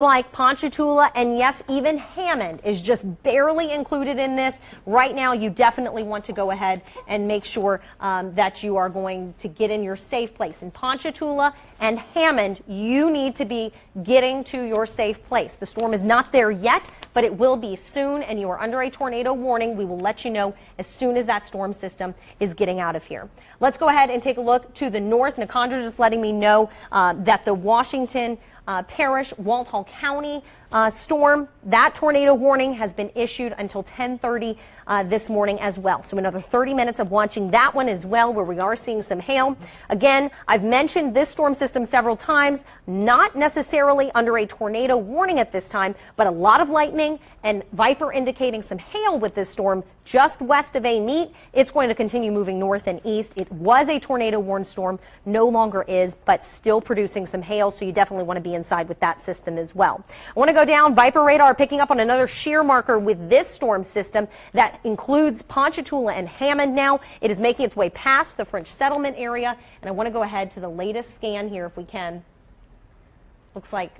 like Ponchatoula, and yes, even Hammond is just barely included in this. Right now, you definitely want to go ahead and make sure that you are going to get in your safe place. In Ponchatoula and Hammond, you need to be getting to your safe place. The storm is not there yet, but it will be soon, and you are under a tornado warning. We will let you know as soon as that storm system is getting out of here. Let's go ahead and take a look to the north. Nakandra just letting me know that the Washington Parish, Walthall County storm, that tornado warning has been issued until 10:30 this morning as well. So another 30 minutes of watching that one as well, where we are seeing some hail. Again, I've mentioned this storm system several times, not necessarily under a tornado warning at this time, but a lot of lightning and Viper indicating some hail with this storm just west of Amite. It's going to continue moving north and east. It was a tornado warned storm, no longer is, but still producing some hail, so you definitely want to be inside with that system as well. I want to go down. Viper radar picking up on another shear marker with this storm system that includes Ponchatoula and Hammond now. It is making its way past the French settlement area, and I want to go ahead to the latest scan here if we can. Looks like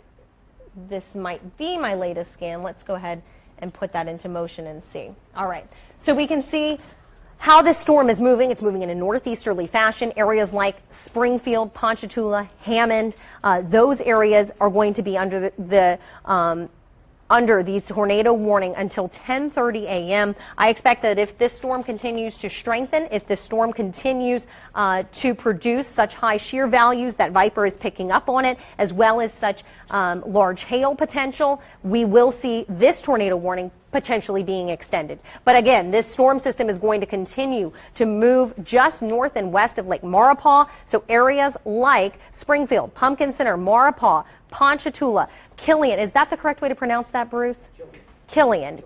this might be my latest scan. Let's go ahead and put that into motion and see. All right, so we can see how this storm is moving. It's moving in a northeasterly fashion. Areas like Springfield, Ponchatoula, Hammond, those areas are going to be under under the tornado warning until 10:30 a.m. I expect that if this storm continues to strengthen, if this storm continues to produce such high shear values that Viper is picking up on it, as well as such large hail potential, we will see this tornado warning potentially being extended. But again, this storm system is going to continue to move just north and west of Lake Maurepas. So areas like Springfield, Pumpkin Center, Maurepas, Ponchatoula, Killian. Is that the correct way to pronounce that, Bruce? Killian.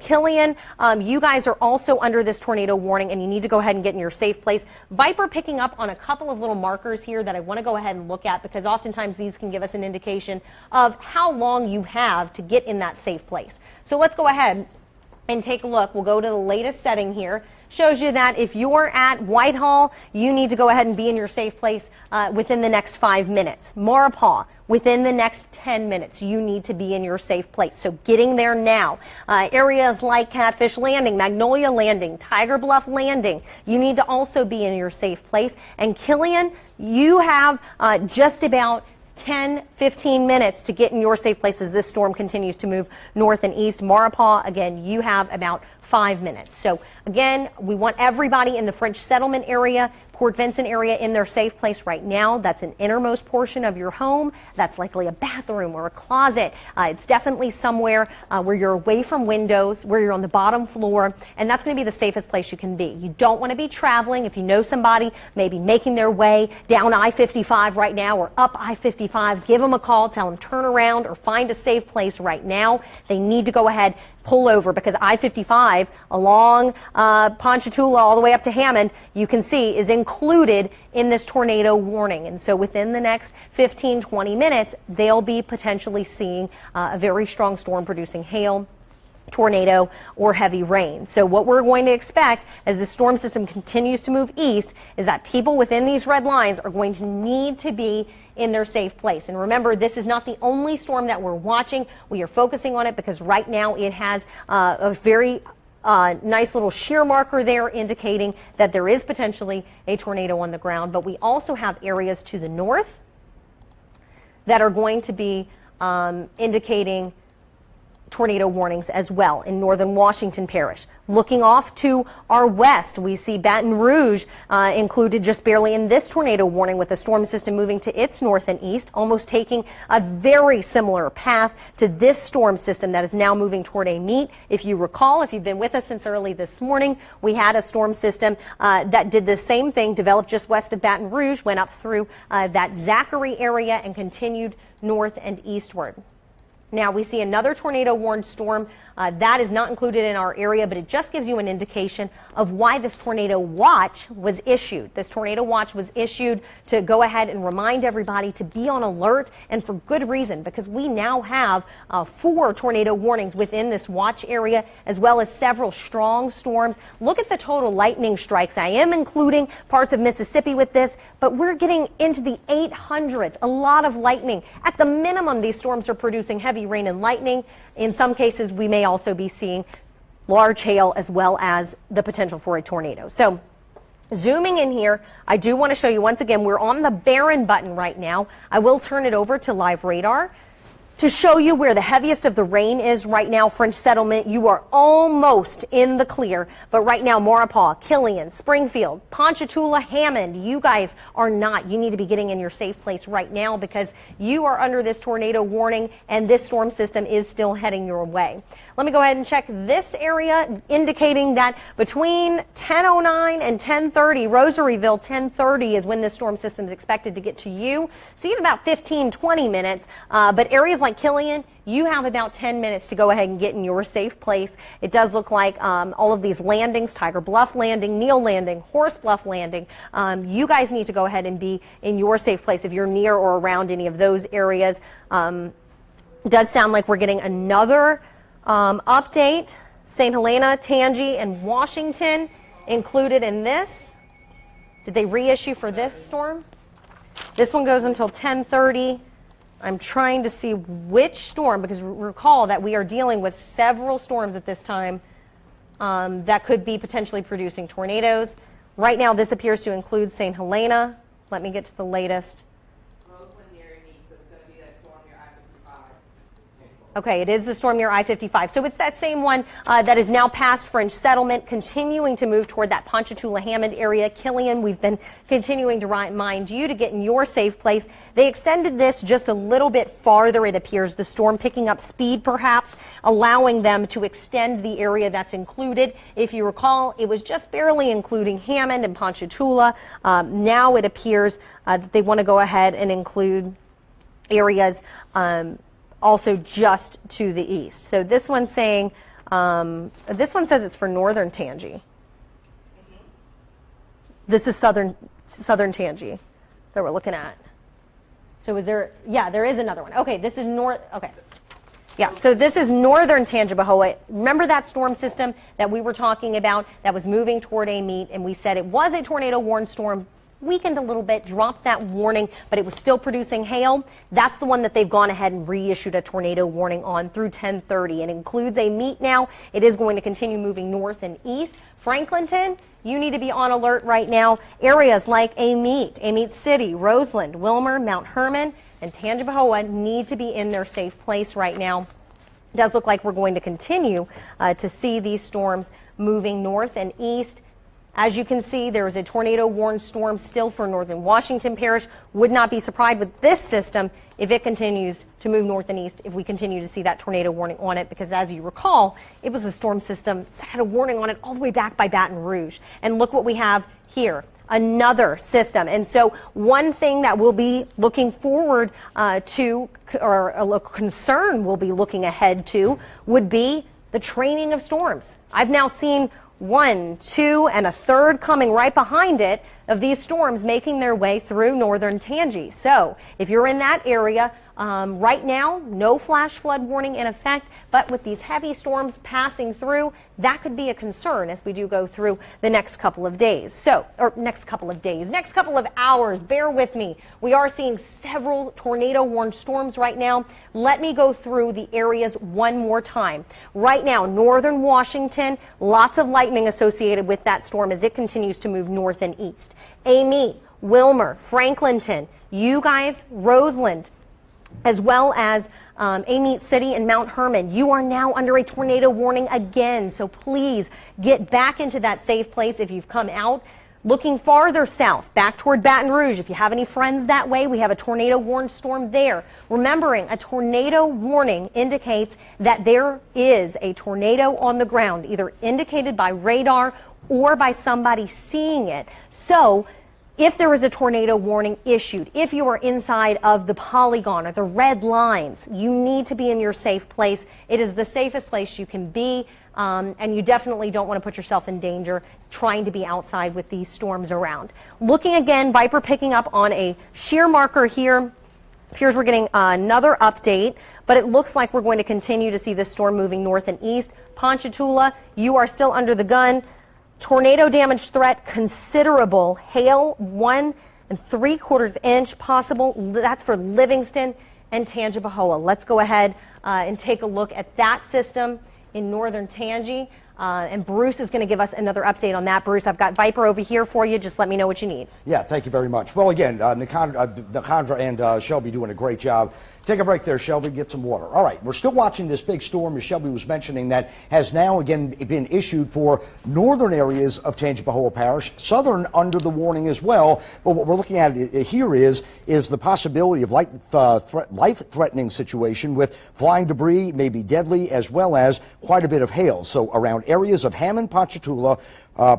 You guys are also under this tornado warning, and you need to go ahead and get in your safe place. Viper picking up on a couple of little markers here that I want to go ahead and look at, because oftentimes these can give us an indication of how long you have to get in that safe place. So let's go ahead and take a look. We'll go to the latest setting here. Shows you that if you're at Whitehall, you need to go ahead and be in your safe place within the next 5 minutes. Maurepas, within the next 10 minutes, you need to be in your safe place. So getting there now. Areas like Catfish Landing, Magnolia Landing, Tiger Bluff Landing, you need to also be in your safe place. And Killian, you have just about 10-15 minutes to get in your safe place as this storm continues to move north and east. Maurepas, again, you have about 5 minutes. So again, we want everybody in the French settlement area, Port Vincent area, in their safe place right now. That's an innermost portion of your home. That's likely a bathroom or a closet. It's definitely somewhere where you're away from windows, where you're on the bottom floor, and that's going to be the safest place you can be. You don't want to be traveling. If you know somebody maybe making their way down I-55 right now or up I-55, give them a call, tell them turn around or find a safe place right now. They need to go ahead, pull over, because I-55 along Ponchatoula all the way up to Hammond, you can see, is included in this tornado warning. And so within the next 15-20 minutes, they'll be potentially seeing a very strong storm producing hail, tornado, or heavy rain. So what we're going to expect as the storm system continues to move east is that people within these red lines are going to need to be in their safe place. And remember, this is not the only storm that we're watching. We are focusing on it because right now it has a very nice little shear marker there indicating that there is potentially a tornado on the ground. But we also have areas to the north that are going to be indicating tornado warnings as well in northern Washington Parish. Looking off to our west, we see Baton Rouge included just barely in this tornado warning, with the storm system moving to its north and east, almost taking a very similar path to this storm system that is now moving toward Amite. If you recall, if you've been with us since early this morning, we had a storm system that did the same thing, developed just west of Baton Rouge, went up through that Zachary area and continued north and eastward. Now we see another tornado warned storm That is not included in our area, but it just gives you an indication of why this tornado watch was issued. This tornado watch was issued to go ahead and remind everybody to be on alert, and for good reason, because we now have 4 tornado warnings within this watch area, as well as several strong storms. Look at the total lightning strikes. I am including parts of Mississippi with this, but we're getting into the 800s. A lot of lightning. At the minimum, these storms are producing heavy rain and lightning. In some cases, we may also be seeing large hail as well as the potential for a tornado. So zooming in here, I do want to show you once again, we're on the Barron button right now. I will turn it over to live radar to show you where the heaviest of the rain is right now. French Settlement, you are almost in the clear, but right now Maurepas, Killian, Springfield, Ponchatoula, Hammond, you guys are not. You need to be getting in your safe place right now because you are under this tornado warning and this storm system is still heading your way. Let me go ahead and check this area, indicating that between 10:09 and 10:30, Rosaryville 10:30 is when this storm system is expected to get to you. So you have about 15-20 minutes, but areas like Killian, you have about 10 minutes to go ahead and get in your safe place. It does look like all of these landings, Tiger Bluff Landing, Neal Landing, Horse Bluff Landing, you guys need to go ahead and be in your safe place if you're near or around any of those areas. It does sound like we're getting another update. St. Helena, Tangi, and Washington included in this. Did they reissue for this storm? This one goes until 10:30. I'm trying to see which storm, because recall that we are dealing with several storms at this time that could be potentially producing tornadoes. Right now, this appears to include St. Helena. Let me get to the latest. Okay, it is the storm near I-55. So it's that same one that is now past French Settlement, continuing to move toward that Ponchatoula, Hammond area. Killian, we've been continuing to remind you to get in your safe place. They extended this just a little bit farther, it appears. The storm picking up speed, perhaps, allowing them to extend the area that's included. If you recall, it was just barely including Hammond and Ponchatoula. Now it appears that they want to go ahead and include areas also just to the east. So this one's saying, this one says it's for northern Tangi. This is southern Tangi that we're looking at. So is there, yeah, there is another one. Okay, this is north, okay. Yeah, so this is northern Tangipahoa. Remember that storm system that we were talking about that was moving toward a meet, and we said it was a tornado warned storm, weakened a little bit, dropped that warning, but it was still producing hail. That's the one that they've gone ahead and reissued a tornado warning on through 10:30. It includes a meet now. It is going to continue moving north and east. Franklinton, you need to be on alert right now. Areas like Amite City, Roseland, Wilmer, Mount Herman, and Tangipahoa need to be in their safe place right now. It does look like we're going to continue to see these storms moving north and east. As you can see, there is a tornado warned storm still for northern Washington Parish. Would not be surprised with this system if it continues to move north and east, if we continue to see that tornado warning on it, because as you recall, it was a storm system that had a warning on it all the way back by Baton Rouge. And look what we have here. Another system. And so one thing that we'll be looking forward to, or a concern we'll be looking ahead to, would be the training of storms. I've now seen 1, 2, and a third coming right behind it of these storms making their way through northern Tangi. So if you're in that area, right now, no flash flood warning in effect, but with these heavy storms passing through, that could be a concern as we do go through the next couple of days. So, or next couple of hours, bear with me. We are seeing several tornado warned storms right now. Let me go through the areas one more time. Right now, northern Washington, lots of lightning associated with that storm as it continues to move north and east. Amite, Wilmer, Franklinton, you guys, Roseland, as well as Amite City and Mount Herman. You are now under a tornado warning again, so please get back into that safe place if you've come out. Looking farther south, back toward Baton Rouge, if you have any friends that way, we have a tornado warned storm there. Remembering, a tornado warning indicates that there is a tornado on the ground, either indicated by radar or by somebody seeing it. So If there is a tornado warning issued, if you are inside of the polygon or the red lines, you need to be in your safe place. It is the safest place you can be, and you definitely don't want to put yourself in danger trying to be outside with these storms around. Looking again, Viper picking up on a shear marker here. Appears we're getting another update, but it looks like we're going to continue to see this storm moving north and east. Ponchatoula, you are still under the gun. Tornado damage threat considerable. Hail 1 3/4 inch possible. That's for Livingston and Tangipahoa. Let's go ahead and take a look at that system in northern Tangi. And Bruce is going to give us another update on that. Bruce, I've got Viper over here for you. Just let me know what you need. Yeah, thank you very much. Well, again, Nikandra and Shelby doing a great job. Take a break there, Shelby. Get some water. All right, we're still watching this big storm, as Shelby was mentioning, that has now again been issued for northern areas of Tangipahoa Parish, southern under the warning as well. But what we're looking at here is the possibility of life-threatening situation with flying debris, maybe deadly, as well as quite a bit of hail. So around areas of Hammond, Ponchatoula,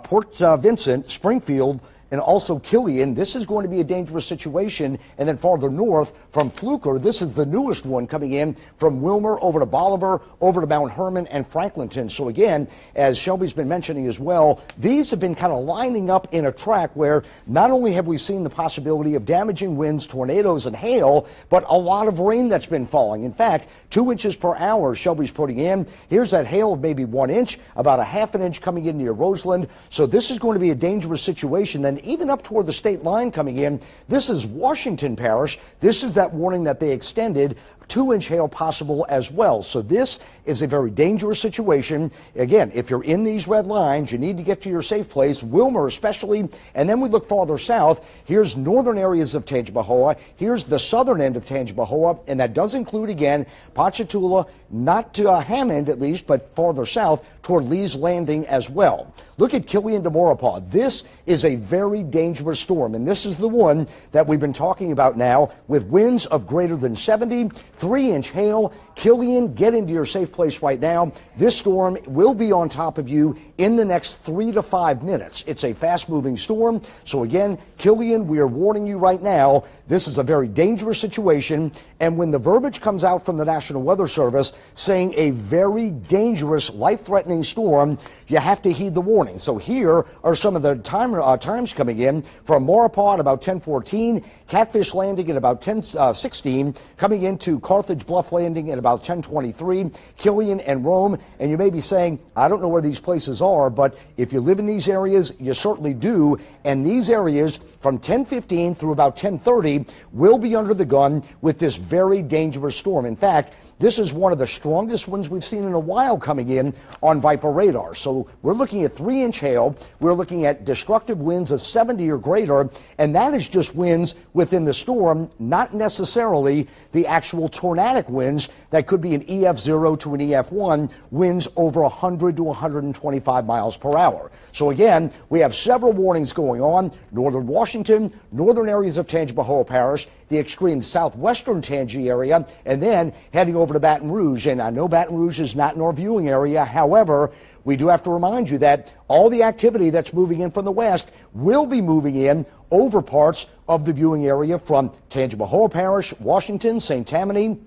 Port Vincent, Springfield, and also Killian, this is going to be a dangerous situation. And then farther north from Fluker, this is the newest one coming in from Wilmer over to Bolivar, over to Mount Herman and Franklinton. So again, as Shelby's been mentioning as well, these have been kind of lining up in a track where not only have we seen the possibility of damaging winds, tornadoes, and hail, but a lot of rain that's been falling. In fact, 2 inches per hour Shelby's putting in. Here's that hail of maybe 1 inch, about a ½ an inch coming in near Roseland. So this is going to be a dangerous situation. Then even up toward the state line coming in, this is Washington Parish. This is that warning that they extended. 2-inch hail possible as well. So this is a very dangerous situation. Again, if you're in these red lines, you need to get to your safe place, Wilmer especially, and then we look farther south. Here's northern areas of Tangipahoa. Here's the southern end of Tangipahoa, and that does include, again, Ponchatoula, not to Hammond at least, but farther south toward Lee's Landing as well. Look at Killian to Maurepas. This is a very dangerous storm, and this is the one that we've been talking about now with winds of greater than 70, 3-inch hail. Killian, get into your safe place right now. This storm will be on top of you in the next 3 to 5 minutes. It's a fast-moving storm. So again, Killian, we are warning you right now, this is a very dangerous situation. And when the verbiage comes out from the National Weather Service saying a very dangerous, life-threatening storm, you have to heed the warning. So here are some of the times coming in from Maurepas at about 10:14, Catfish Landing at about 10:16, coming into Carthage Bluff Landing at about 10:23, Killian and Rome. And you may be saying, I don't know where these places are, but if you live in these areas, you certainly do. And these areas from 10:15 through about 10:30 will be under the gun with this very dangerous storm. In fact, this is one of the strongest ones we've seen in a while coming in on Viper radar. So we're looking at 3-inch hail. We're looking at destructive winds of 70 or greater, and that is just winds within the storm, not necessarily the actual tornadic winds that could be an EF0 to an EF1, winds over 100 to 125 miles per hour. So again, we have several warnings going on. Northern Washington, northern areas of Tangipahoa Parish, the extreme southwestern Tangi area, and then heading over to Baton Rouge. And I know Baton Rouge is not in our viewing area. However, we do have to remind you that all the activity that's moving in from the west will be moving in over parts of the viewing area from Tangipahoa Parish, Washington, St. Tammany,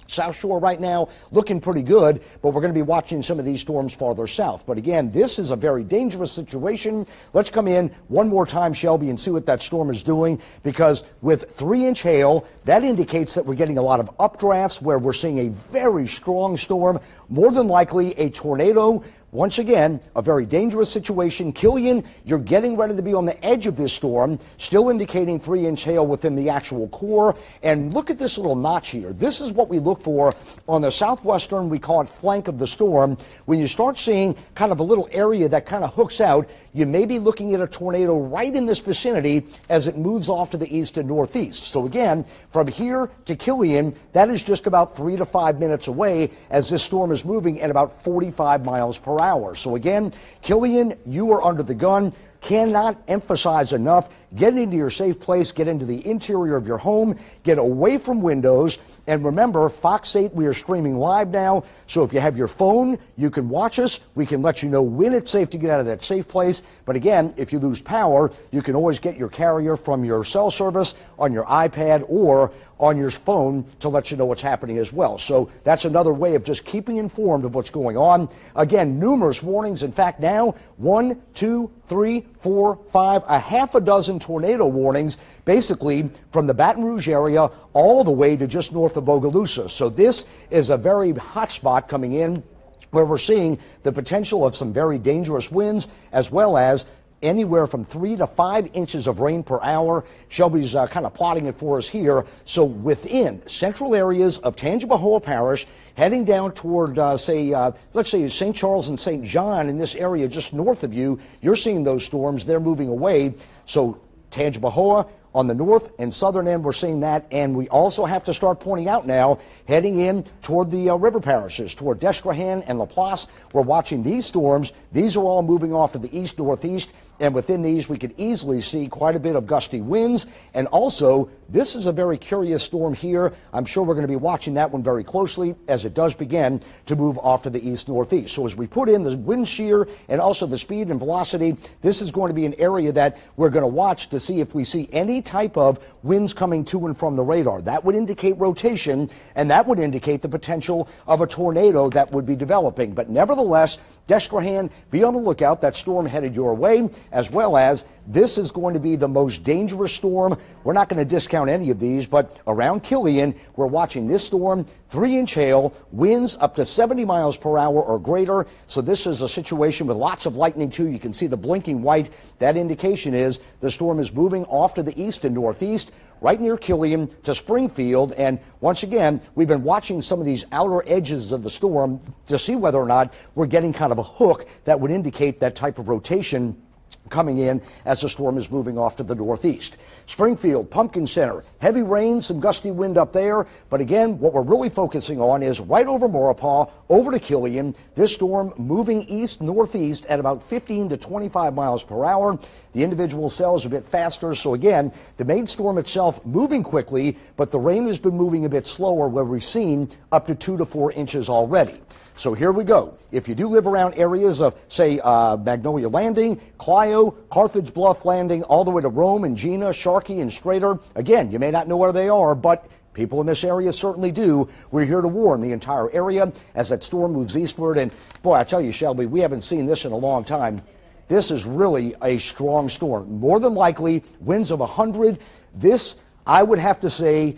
South Shore right now looking pretty good, but we're going to be watching some of these storms farther south. But again, this is a very dangerous situation. Let's come in one more time, Shelby, and see what that storm is doing, because with 3-inch hail, that indicates that we're getting a lot of updrafts where we're seeing a very strong storm, more than likely a tornado. Once again, a very dangerous situation. Killian, you're getting ready to be on the edge of this storm, still indicating 3-inch hail within the actual core. And look at this little notch here. This is what we look for on the southwestern, we call it flank of the storm. When you start seeing kind of a little area that kind of hooks out, you may be looking at a tornado right in this vicinity as it moves off to the east and northeast. So again, from here to Killian, that is just about 3 to 5 minutes away as this storm is moving at about 45 miles per hour. So again, Killian, you are under the gun. Cannot emphasize enough, get into your safe place, get into the interior of your home, get away from windows. And remember, Fox 8, we are streaming live now. So if you have your phone, you can watch us. We can let you know when it's safe to get out of that safe place. But again, if you lose power, you can always get your carrier from your cell service on your iPad or on your phone to let you know what's happening as well. So that's another way of just keeping informed of what's going on. Again, numerous warnings. In fact, now 1, 2, 3, 4, 5, a half a dozen tornado warnings, basically from the Baton Rouge area all the way to just north of Bogalusa. So this is a very hot spot coming in where we're seeing the potential of some very dangerous winds as well as anywhere from 3 to 5 inches of rain per hour. Shelby's kind of plotting it for us here. So within central areas of Tangipahoa Parish, heading down toward, let's say St. Charles and St. John in this area just north of you, you're seeing those storms. They're moving away. So Tangipahoa, on the north and southern end, we're seeing that, and we also have to start pointing out now, heading in toward the river parishes, toward Descrahan and Laplace. We're watching these storms. These are all moving off to the east-northeast, and within these, we could easily see quite a bit of gusty winds. And also, this is a very curious storm here. I'm sure we're going to be watching that one very closely as it does begin to move off to the east-northeast. So as we put in the wind shear and also the speed and velocity, this is going to be an area that we're going to watch to see if we see any type of winds coming to and from the radar. That would indicate rotation, and that would indicate the potential of a tornado that would be developing. But nevertheless, Descrahan, be on the lookout. That storm headed your way, as well as this is going to be the most dangerous storm. We're not going to discount any of these, but around Killian, we're watching this storm, 3-inch hail, winds up to 70 miles per hour or greater. So this is a situation with lots of lightning too. You can see the blinking white. That indication is the storm is moving off to the east and northeast, right near Killian to Springfield. And once again, we've been watching some of these outer edges of the storm to see whether or not we're getting kind of a hook that would indicate that type of rotation coming in as the storm is moving off to the northeast. Springfield, Pumpkin Center, heavy rain, some gusty wind up there. But again, what we're really focusing on is right over Maurepas, over to Killian. This storm moving east-northeast at about 15 to 25 miles per hour. The individual cells a bit faster. So again, the main storm itself moving quickly, but the rain has been moving a bit slower, where we've seen up to 2 to 4 inches already. So here we go. If you do live around areas of, say, Magnolia Landing, Clio, Carthage Bluff Landing, all the way to Rome and Gina, Sharkey and Strader, again, you may not know where they are, but people in this area certainly do. We're here to warn the entire area as that storm moves eastward. And boy, I tell you, Shelby, we haven't seen this in a long time. This is really a strong storm. More than likely, winds of 100. This, I would have to say,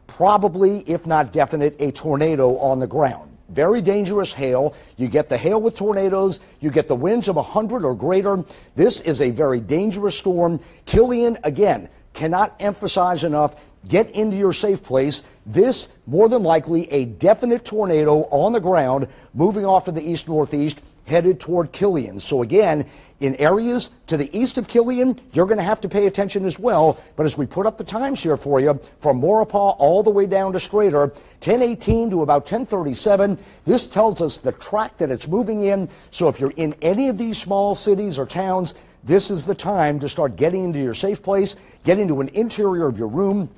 probably, if not definite, a tornado on the ground. Very dangerous hail. You get the hail with tornadoes. You get the winds of 100 or greater. This is a very dangerous storm. Killian, again, cannot emphasize enough. Get into your safe place. This, more than likely, a definite tornado on the ground moving off to the east-northeast, headed toward Killian. So again, in areas to the east of Killian, you're going to have to pay attention as well. But as we put up the times here for you, from Maurepas all the way down to Strader, 10:18 to about 10:37, this tells us the track that it's moving in. So if you're in any of these small cities or towns, this is the time to start getting into your safe place, get into an interior of your room.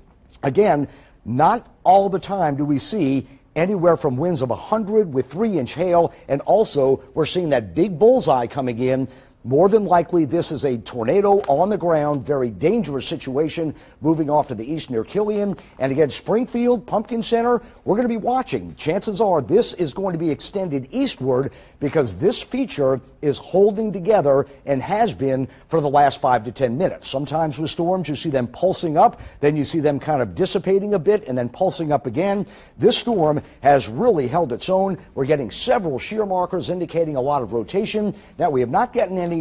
Again, not all the time do we see anywhere from winds of 100 with 3-inch hail, and also we're seeing that big bullseye coming in. More than likely, this is a tornado on the ground, very dangerous situation, moving off to the east near Killian. And again, Springfield, Pumpkin Center, we're going to be watching. Chances are this is going to be extended eastward because this feature is holding together and has been for the last 5 to 10 minutes. Sometimes with storms, you see them pulsing up, then you see them kind of dissipating a bit and then pulsing up again. This storm has really held its own. We're getting several shear markers indicating a lot of rotation. Now, we have not gotten any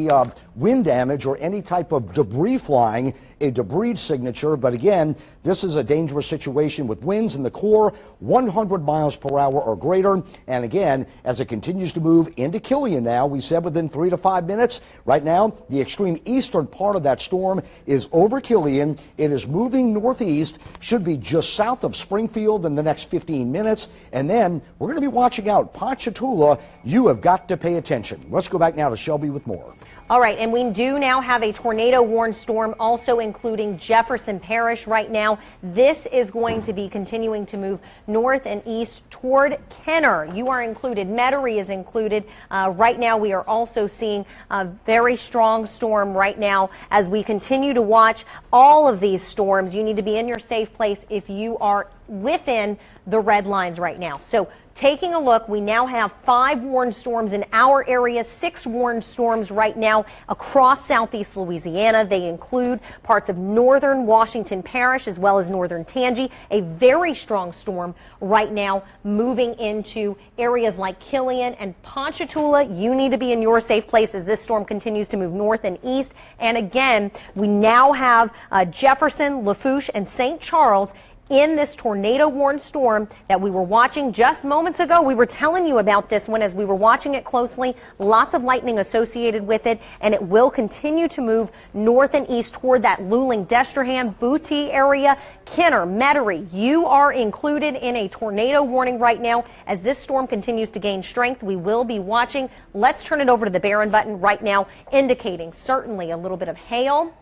wind damage or any type of debris flying, a debris signature, but again, this is a dangerous situation with winds in the core 100 miles per hour or greater. And again, as it continues to move into Killian now, we said within 3 to 5 minutes. Right now, the extreme eastern part of that storm is over Killian. It is moving northeast, should be just south of Springfield in the next 15 minutes. And then we're going to be watching out Ponchatoula. You have got to pay attention. Let's go back now to Shelby with more. All right, and we do now have a tornado warned storm also including Jefferson Parish right now. This is going to be continuing to move north and east toward Kenner. You are included. Metairie is included. Right now we are also seeing a very strong storm right now. As we continue to watch all of these storms, you need to be in your safe place if you are within the red lines right now. So taking a look, we now have 5 warned storms in our area, 6 warned storms right now across southeast Louisiana. They include parts of northern Washington Parish as well as northern Tangi. A very strong storm right now moving into areas like Killian and Ponchatoula. You need to be in your safe place as this storm continues to move north and east. And again, we now have Jefferson, Lafourche, and St. Charles in this tornado warned storm that we were watching just moments ago. We were telling you about this one as we were watching it closely. Lots of lightning associated with it, and it will continue to move north and east toward that Luling, Destrehan, Booty area. Kenner, Metairie, you are included in a tornado warning right now. As this storm continues to gain strength, we will be watching. Let's turn it over to the Barron button right now, indicating certainly a little bit of hail,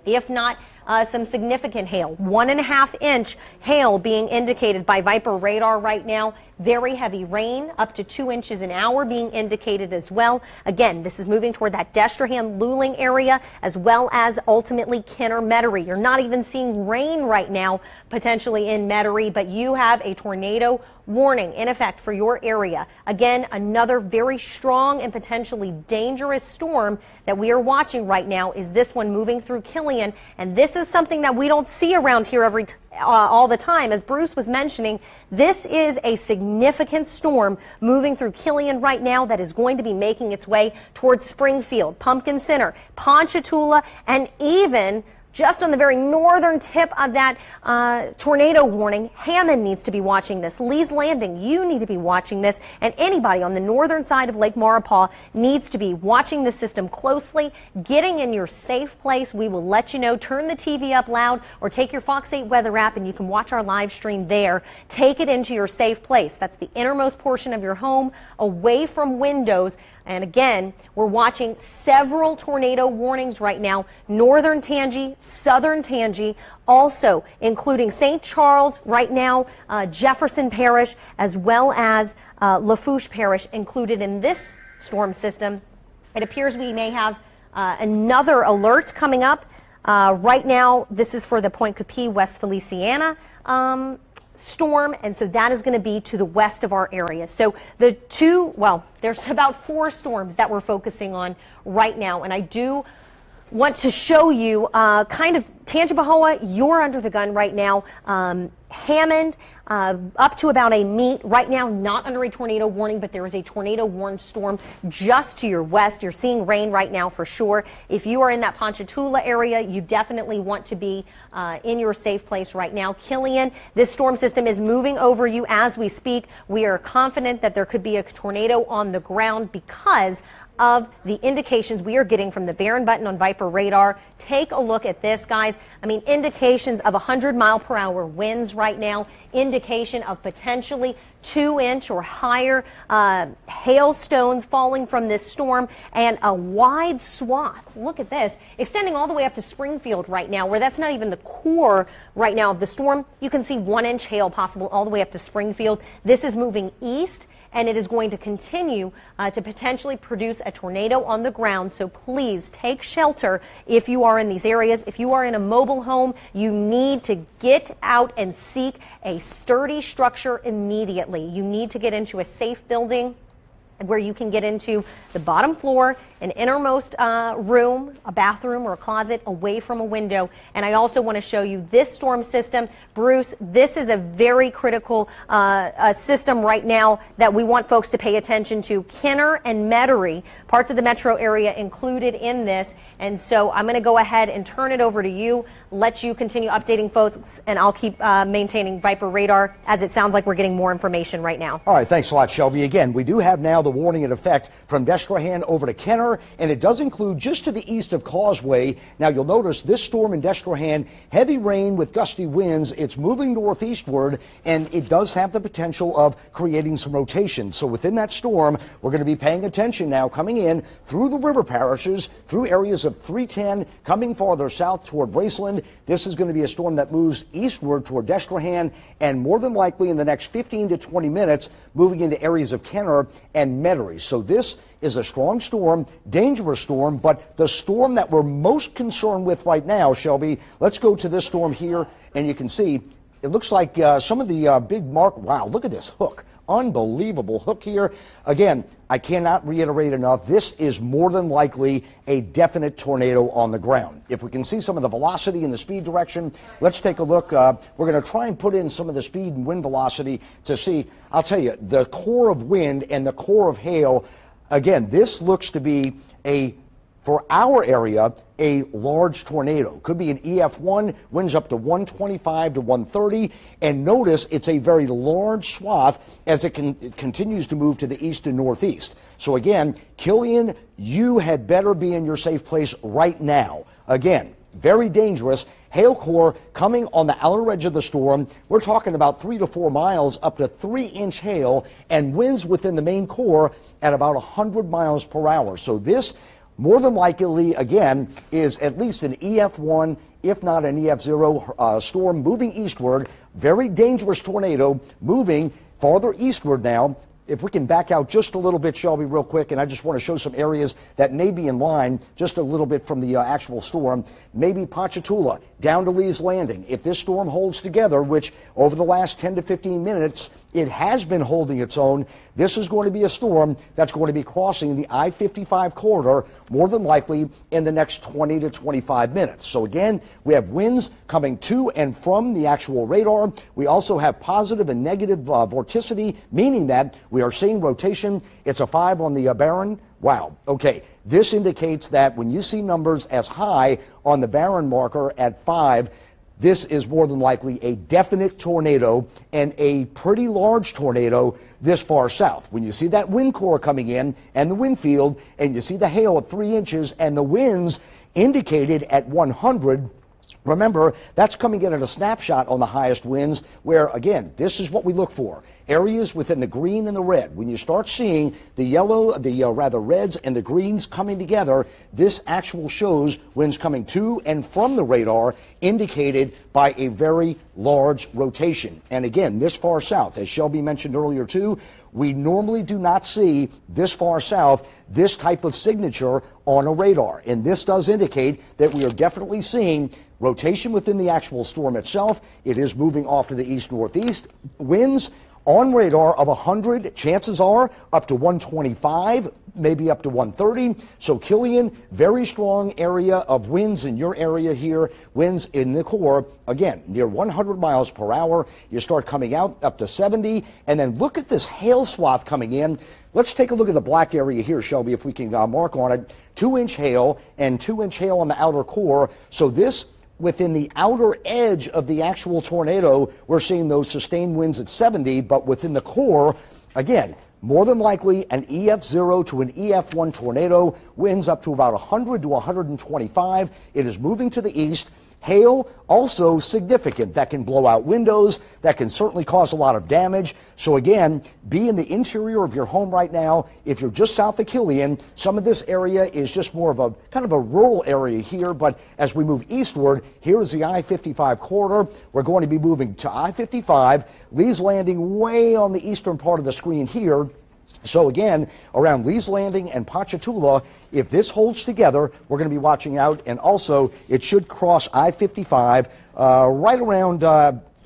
if not some significant hail. 1.5 inch hail being indicated by Viper radar right now. Very heavy rain, up to 2 inches an hour being indicated as well. Again, this is moving toward that Destrehan, Luling area, as well as ultimately Kenner, Metairie. You're not even seeing rain right now, potentially in Metairie, but you have a tornado warning in effect for your area. Again, another very strong and potentially dangerous storm that we are watching right now is this one moving through Killian, and this is something that we don't see around here all the time. As Bruce was mentioning, this is a significant storm moving through Killian right now that is going to be making its way towards Springfield, Pumpkin Center, Ponchatoula, and even just on the very northern tip of that tornado warning, Hammond needs to be watching this. Lee's Landing, you need to be watching this. And anybody on the northern side of Lake Maurepas needs to be watching the system closely, getting in your safe place. We will let you know. Turn the TV up loud or take your Fox 8 weather app and you can watch our live stream there. Take it into your safe place. That's the innermost portion of your home, away from windows. And again, we're watching several tornado warnings right now. Northern Tangi, southern Tangi, also including St. Charles right now, Jefferson Parish, as well as Lafourche Parish included in this storm system. It appears we may have another alert coming up. Right now, this is for the Point Coupee, West Feliciana storm, and so that is going to be to the west of our area. So the there's about 4 storms that we're focusing on right now, and I do want to show you kind of Tangipahoa, you're under the gun right now. Hammond, up to about a meet. Right now, not under a tornado warning, but there is a tornado warned storm just to your west. You're seeing rain right now for sure. If you are in that Ponchatoula area, you definitely want to be in your safe place right now. Killian, this storm system is moving over you as we speak. We are confident that there could be a tornado on the ground because of the indications we are getting from the Barron button on Viper radar. Take a look at this, guys. I mean, indications of 100-mile-per-hour winds right now, indication of potentially 2-inch or higher hailstones falling from this storm, and a wide swath. Look at this, extending all the way up to Springfield right now, where that's not even the core right now of the storm. You can see 1-inch hail possible all the way up to Springfield. This is moving east, and it is going to continue to potentially produce a tornado on the ground. So please take shelter if you are in these areas. If you are in a mobile home, you need to get out and seek a sturdy structure immediately. You need to get into a safe building where you can get into the bottom floor, an innermost room, a bathroom or a closet away from a window. And I also want to show you this storm system. Bruce, this is a very critical system right now that we want folks to pay attention to. Kenner and Metairie, parts of the metro area included in this. And so I'm going to go ahead and turn it over to you, let you continue updating folks, and I'll keep maintaining Viper radar as it sounds like we're getting more information right now. All right, thanks a lot, Shelby. Again, we do have now the warning in effect from Destrehan over to Kenner there, and it does include just to the east of Causeway. Now, you'll notice this storm in Destrehan, heavy rain with gusty winds. It's moving northeastward, and it does have the potential of creating some rotation. So within that storm, we're going to be paying attention now, coming in through the river parishes, through areas of 310, coming farther south toward Braceland. This is going to be a storm that moves eastward toward Destrehan, and more than likely in the next 15 to 20 minutes, moving into areas of Kenner and Metairie. So this is a strong storm, dangerous storm, but the storm that we're most concerned with right now, Shelby, let's go to this storm here, and you can see it looks like some of the big wow, look at this hook. Unbelievable hook here. Again, I cannot reiterate enough, this is more than likely a definite tornado on the ground. If we can see some of the velocity and the speed direction, let's take a look. We're going to try and put in some of the speed and wind velocity to see. I'll tell you, the core of wind and the core of hail, again, this looks to be for our area, a large tornado. Could be an EF1, winds up to 125 to 130. And notice it's a very large swath as it continues to move to the east and northeast. So again, Killian, you had better be in your safe place right now. Again, very dangerous. Hail core coming on the outer edge of the storm. We're talking about 3 to 4 miles, up to 3-inch hail, and winds within the main core at about 100 miles per hour. So this, more than likely, again, is at least an EF1, if not an EF0 storm moving eastward. Very dangerous tornado moving farther eastward now. If we can back out just a little bit, Shelby, real quick, and I just want to show some areas that may be in line just a little bit from the actual storm. Maybe Ponchatoula down to Lee's Landing. If this storm holds together, which over the last 10 to 15 minutes, it has been holding its own, this is going to be a storm that's going to be crossing the I-55 corridor more than likely in the next 20 to 25 minutes. So again, we have winds coming to and from the actual radar. We also have positive and negative vorticity, meaning that we are seeing rotation. It's a 5 on the Barron. Wow. Okay. This indicates that when you see numbers as high on the Barron marker at 5, this is more than likely a definite tornado, and a pretty large tornado this far south. When you see that wind core coming in and the wind field, and you see the hail at 3 inches and the winds indicated at 100, remember, that's coming in at a snapshot on the highest winds, where, again, this is what we look for. Areas within the green and the red. When you start seeing the yellow, rather reds and the greens coming together, this actual shows winds coming to and from the radar, indicated by a very large rotation. And again, this far south, as Shelby mentioned earlier too, we normally do not see this far south this type of signature on a radar. And this does indicate that we are definitely seeing rotation within the actual storm itself. It is moving off to the east-northeast. Winds on radar of 100, chances are up to 125, maybe up to 130. So Killian, very strong area of winds in your area here. Winds in the core, again, near 100 miles per hour. You start coming out up to 70. And then look at this hail swath coming in. Let's take a look at the black area here, Shelby, if we can mark on it. 2-inch hail and 2-inch hail on the outer core. So this, within the outer edge of the actual tornado, we're seeing those sustained winds at 70, but within the core, again, more than likely an EF0 to an EF1 tornado, winds up to about 100 to 125. It is moving to the east. Hail, also significant. That can blow out windows. That can certainly cause a lot of damage. So again, be in the interior of your home right now. If you're just south of Killian, some of this area is just more of a kind of a rural area here. But as we move eastward, here is the I-55 corridor. We're going to be moving to I-55. Lee's Landing way on the eastern part of the screen here. So again, around Lee's Landing and Ponchatoula, if this holds together, we're going to be watching out. And also, it should cross I-55 right around,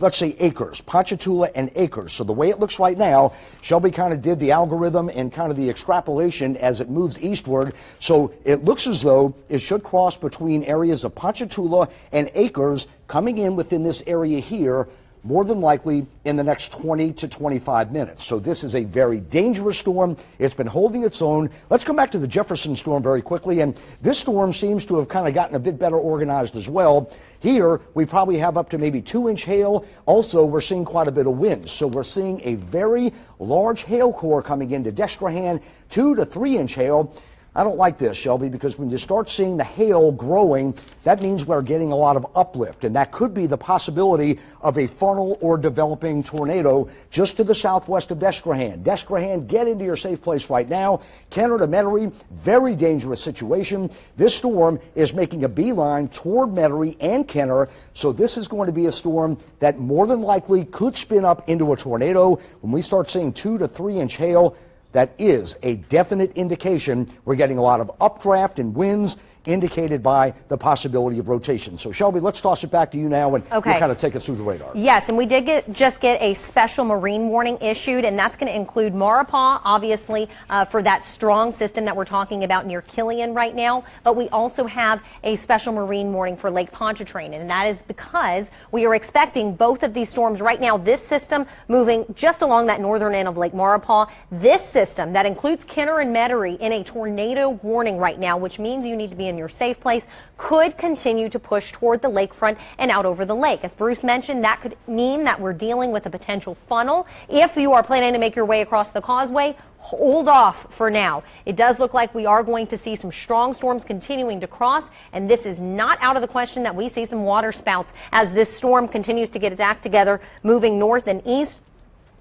let's say, Acres, Ponchatoula and Acres. So the way it looks right now, Shelby kind of did the algorithm and kind of the extrapolation as it moves eastward. So it looks as though it should cross between areas of Ponchatoula and Acres, coming in within this area here, more than likely in the next 20 to 25 minutes. So this is a very dangerous storm. It's been holding its own. Let's come back to the Jefferson storm very quickly. And this storm seems to have kind of gotten a bit better organized as well. Here, we probably have up to maybe 2-inch hail. Also, we're seeing quite a bit of wind. So we're seeing a very large hail core coming into Destrehan, 2 to 3-inch hail. I don't like this, Shelby, because when you start seeing the hail growing, that means we're getting a lot of uplift, and that could be the possibility of a funnel or developing tornado just to the southwest of Descrahan. Descrahan, get into your safe place right now. Kenner to Metairie, very dangerous situation. This storm is making a beeline toward Metairie and Kenner, so this is going to be a storm that more than likely could spin up into a tornado. When we start seeing 2 to 3 inch hail, that is a definite indication we're getting a lot of updraft and winds indicated by the possibility of rotation. So, Shelby, let's toss it back to you now and you'll kind of take us through the radar. Yes, and we did just get a special marine warning issued, and that's going to include Maurepas, obviously, for that strong system that we're talking about near Killian right now. But we also have a special marine warning for Lake Pontchartrain, and that is because we are expecting both of these storms right now. This system moving just along that northern end of Lake Maurepas. This system that includes Kenner and Metairie in a tornado warning right now, which means you need to be in your safe place, could continue to push toward the lakefront and out over the lake. As Bruce mentioned, that could mean that we're dealing with a potential funnel. If you are planning to make your way across the causeway, hold off for now. It does look like we are going to see some strong storms continuing to cross, and this is not out of the question that we see some water spouts as this storm continues to get its act together, moving north and east.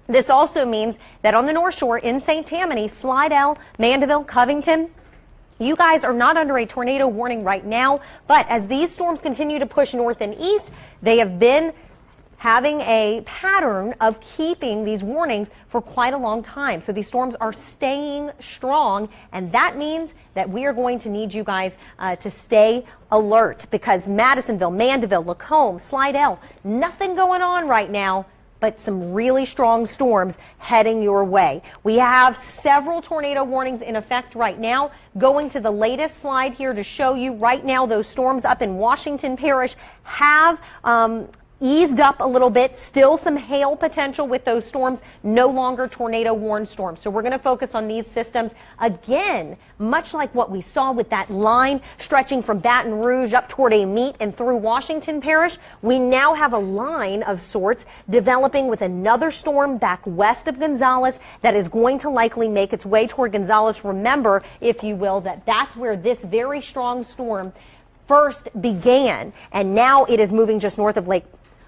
This also means that on the North Shore in St. Tammany, Slidell, Mandeville, Covington, you guys are not under a tornado warning right now, but as these storms continue to push north and east, they have been having a pattern of keeping these warnings for quite a long time. So these storms are staying strong, and that means that we are going to need you guys to stay alert, because Madisonville, Mandeville, Lacombe, Slidell, nothing going on right now, but some really strong storms heading your way. We have several tornado warnings in effect right now. Going to the latest slide here to show you right now, those storms up in Washington Parish have eased up a little bit. Still some hail potential with those storms, no longer tornado warned storms. So we're going to focus on these systems again, much like what we saw with that line stretching from Baton Rouge up toward Amite and through Washington Parish. We now have a line of sorts developing with another storm back west of Gonzales that is going to likely make its way toward Gonzales. Remember, if you will, that that's where this very strong storm first began, and now it is moving just north of Lake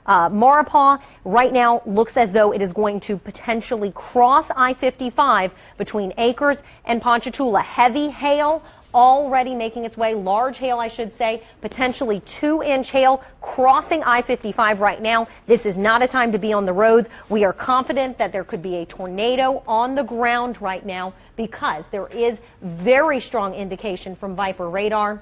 Maurepas. Right now looks as though it is going to potentially cross I-55 between Acres and Ponchatoula. Heavy hail already making its way, large hail I should say, potentially 2-inch hail crossing I-55 right now. This is not a time to be on the roads. We are confident that there could be a tornado on the ground right now because there is very strong indication from Viper radar.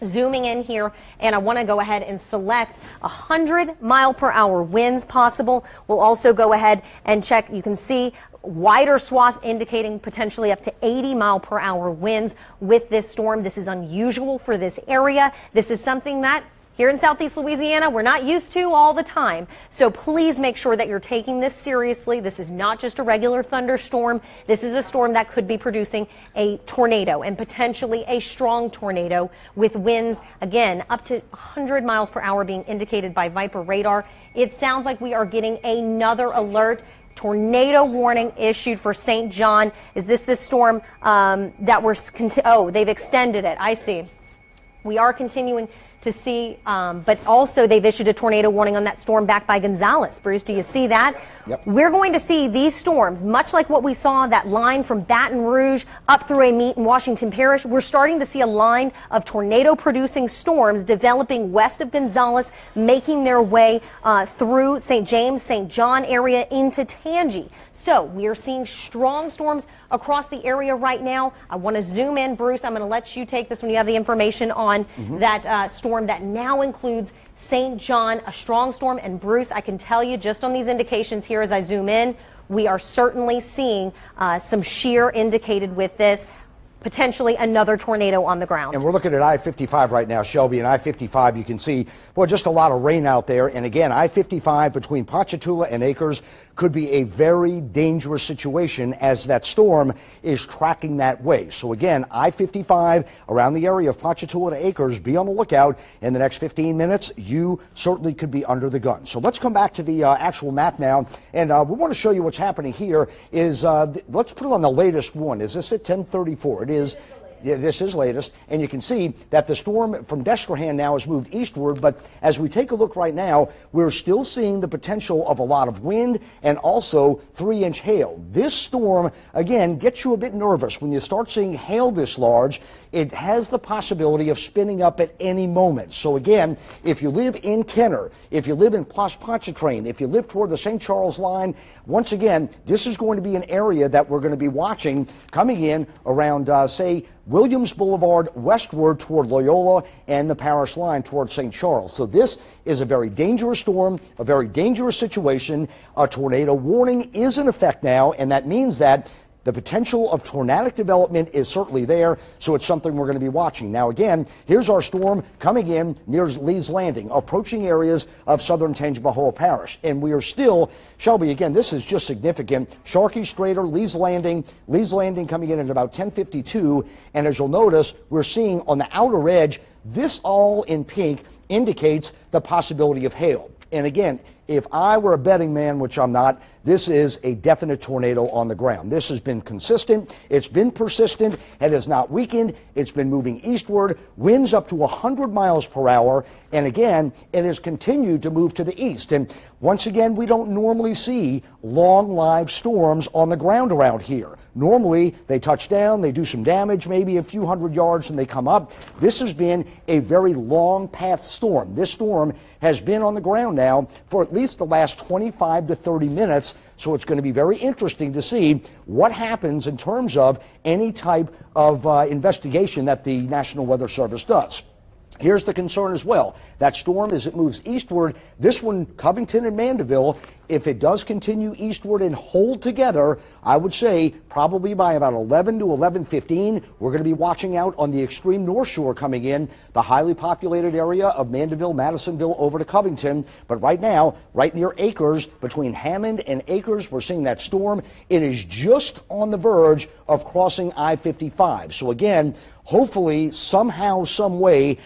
Zooming in here, and I want to go ahead and select 100-mile-per-hour winds possible. We'll also go ahead and check. You can see wider swath indicating potentially up to 80-mile-per-hour winds with this storm. This is unusual for this area. This is something that here in Southeast Louisiana, we're not used to all the time. So please make sure that you're taking this seriously. This is not just a regular thunderstorm. This is a storm that could be producing a tornado, and potentially a strong tornado with winds, again, up to 100 miles per hour being indicated by Viper radar. It sounds like we are getting another alert. Tornado warning issued for St. John. Is this the storm that we're, oh, they've extended it. I see. We are continuing to see, but also they've issued a tornado warning on that storm back by Gonzales. Bruce, do you see that? Yep. We're going to see these storms, much like what we saw, that line from Baton Rouge up through Amite and Washington Parish. We're starting to see a line of tornado-producing storms developing west of Gonzales, making their way through St. James, St. John area into Tangi. So we are seeing strong storms across the area right now. I want to zoom in. Bruce, I'm going to let you take this when you have the information on that storm that now includes St. John, a strong storm. And Bruce, I can tell you just on these indications here as I zoom in, we are certainly seeing some shear indicated with this. Potentially another tornado on the ground. And we're looking at I-55 right now, Shelby, and I-55 you can see, well, just a lot of rain out there. And again, I-55 between Ponchatoula and Acres could be a very dangerous situation as that storm is tracking that way. So again, I-55 around the area of Ponchatoula to Acres, be on the lookout. In the next 15 minutes, you certainly could be under the gun. So let's come back to the actual map now, and we want to show you what's happening here. Let's put it on the latest one. Is this at 1034? It is. Yeah, this is latest, and you can see that the storm from Destrehan now has moved eastward, but as we take a look right now, we're still seeing the potential of a lot of wind and also 3-inch hail. This storm, again, gets you a bit nervous. When you start seeing hail this large, it has the possibility of spinning up at any moment. So again, if you live in Kenner, if you live in Place Pontchartrain, if you live toward the St. Charles line, once again, this is going to be an area that we're going to be watching coming in around, say, Williams Boulevard westward toward Loyola and the Parish line toward St. Charles. So this is a very dangerous storm, a very dangerous situation. A tornado warning is in effect now, and that means that the potential of tornadic development is certainly there, so it's something we're going to be watching. Now, again, here's our storm coming in near Lee's Landing, approaching areas of southern Tangipahoa Parish. And we are still, Shelby, again, this is just significant. Sharkey, Strader, Lee's Landing coming in at about 10:52. And as you'll notice, we're seeing on the outer edge, this all in pink indicates the possibility of hail. And again, if I were a betting man, which I'm not, this is a definite tornado on the ground. This has been consistent. It's been persistent. It has not weakened. It's been moving eastward. Winds up to 100 miles per hour. And again, it has continued to move to the east. And once again, we don't normally see long live storms on the ground around here. Normally, they touch down, they do some damage, maybe a few hundred yards, and they come up. This has been a very long path storm. This storm has been on the ground now for at least the last 25 to 30 minutes. So it's going to be very interesting to see what happens in terms of any type of investigation that the National Weather Service does. Here's the concern as well. That storm, as it moves eastward, this one, Covington and Mandeville, if it does continue eastward and hold together, I would say probably by about 11 to 11:15, we're going to be watching out on the extreme north shore coming in, the highly populated area of Mandeville, Madisonville over to Covington. But right now, right near Acres, between Hammond and Acres, we're seeing that storm. It is just on the verge of crossing I-55. So again, hopefully, somehow, some way,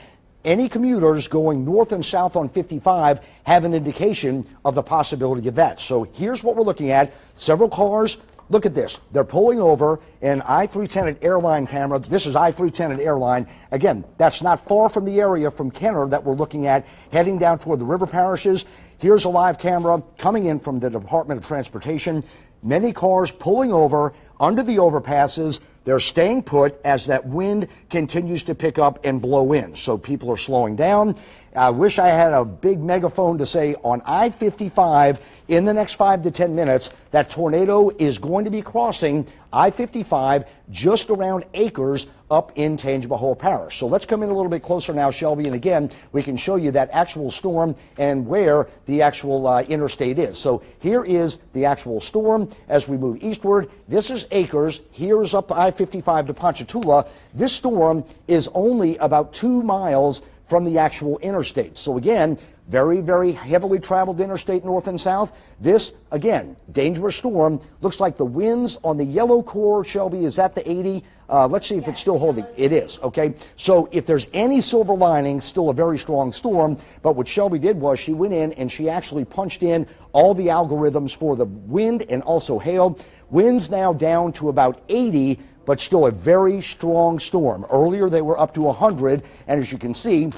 any commuters going north and south on 55 have an indication of the possibility of that. So here's what we're looking at. Several cars. Look at this. They're pulling over an I-310 at Airline camera. This is I-310 at Airline. Again, that's not far from the area from Kenner that we're looking at, heading down toward the river parishes. Here's a live camera coming in from the Department of Transportation. Many cars pulling over under the overpasses. They're staying put as that wind continues to pick up and blow in. So people are slowing down. I wish I had a big megaphone to say on I-55 in the next 5 to 10 minutes, that tornado is going to be crossing I-55 just around Acres up in Tangipahoa Parish. So let's come in a little bit closer now, Shelby, and again, we can show you that actual storm and where the actual interstate is. So here is the actual storm as we move eastward. This is Acres. Here's up I-55 to Ponchatoula. This storm is only about 2 miles from the actual interstate. So again, very, very heavily traveled interstate north and south. This, again, dangerous storm. Looks like the winds on the yellow core, Shelby, is at the 80. Let's see if it's still holding. It is, okay? So if there's any silver lining, still a very strong storm. But what Shelby did was she went in and she actually punched in all the algorithms for the wind and also hail. Winds now down to about 80, but still a very strong storm. Earlier they were up to 100, and as you can see,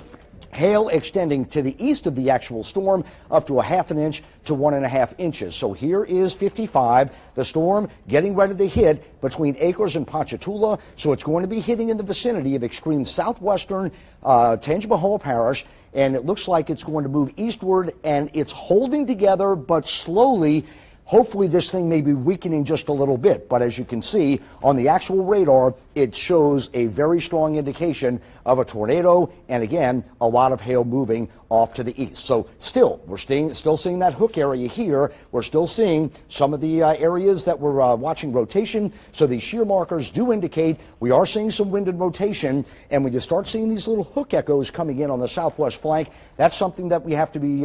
hail extending to the east of the actual storm up to 1/2 inch to 1.5 inches. So here is 55, the storm getting ready to hit between Acres and Ponchatoula. So it's going to be hitting in the vicinity of extreme southwestern Tangipahoa Parish, and it looks like it's going to move eastward, and it's holding together but slowly. Hopefully this thing may be weakening just a little bit, but as you can see on the actual radar, it shows a very strong indication of a tornado, and again, a lot of hail moving off to the east. So still, we're still seeing that hook area here. We're still seeing some of the areas that we're watching rotation. So these shear markers do indicate we are seeing some wind and rotation, and when you start seeing these little hook echoes coming in on the southwest flank, that's something that we have to be,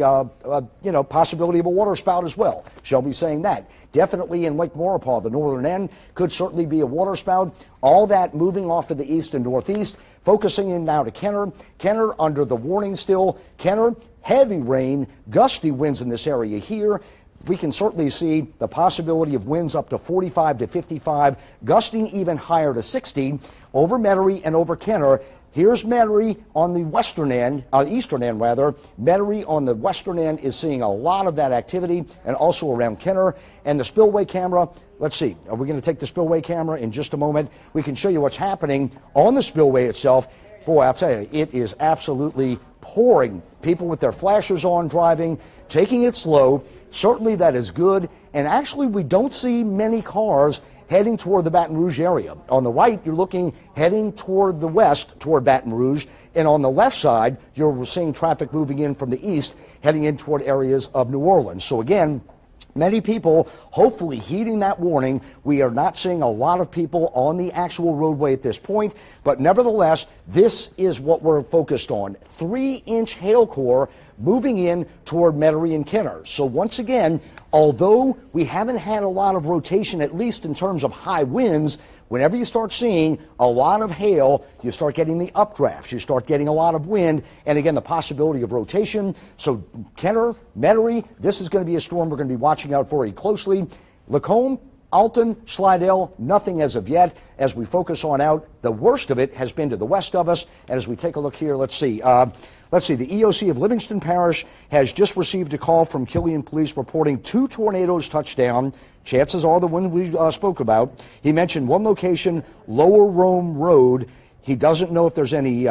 possibility of a water spout as well. Shelby's saying that. Definitely in Lake Maurepas, the northern end, could certainly be a water spout. All that moving off to the east and northeast, focusing in now to Kenner. Kenner under the warning still. Kenner, heavy rain, gusty winds in this area here. we can certainly see the possibility of winds up to 45 to 55, gusting even higher to 60 over Metairie and over Kenner. Here's Metairie on the western end, eastern end rather. Metairie on the western end is seeing a lot of that activity, and also around Kenner. And the spillway camera, let's see, are we going to take the spillway camera in just a moment? We can show you what's happening on the spillway itself. Boy, I'll tell you, it is absolutely pouring. People with their flashers on driving, taking it slow. Certainly that is good. And actually, we don't see many cars heading toward the Baton Rouge area. On the right, you're looking heading toward the west, toward Baton Rouge. And on the left side, you're seeing traffic moving in from the east, heading in toward areas of New Orleans. So again, many people hopefully heeding that warning. We are not seeing a lot of people on the actual roadway at this point, but nevertheless, this is what we're focused on. 3-inch hail core moving in toward Metairie and Kenner. So once again, although we haven't had a lot of rotation, at least in terms of high winds, whenever you start seeing a lot of hail, you start getting the updrafts, you start getting a lot of wind, and again, the possibility of rotation. So Kenner, Metairie, this is going to be a storm we're going to be watching out for very closely. Lacombe, Alton, Slidell, nothing as of yet. As we focus on out, the worst of it has been to the west of us. And as we take a look here, let's see. The EOC of Livingston Parish has just received a call from Killeen Police reporting 2 tornadoes touched down. Chances are the one we spoke about. He mentioned one location, Lower Rome Road. He doesn't know if there's any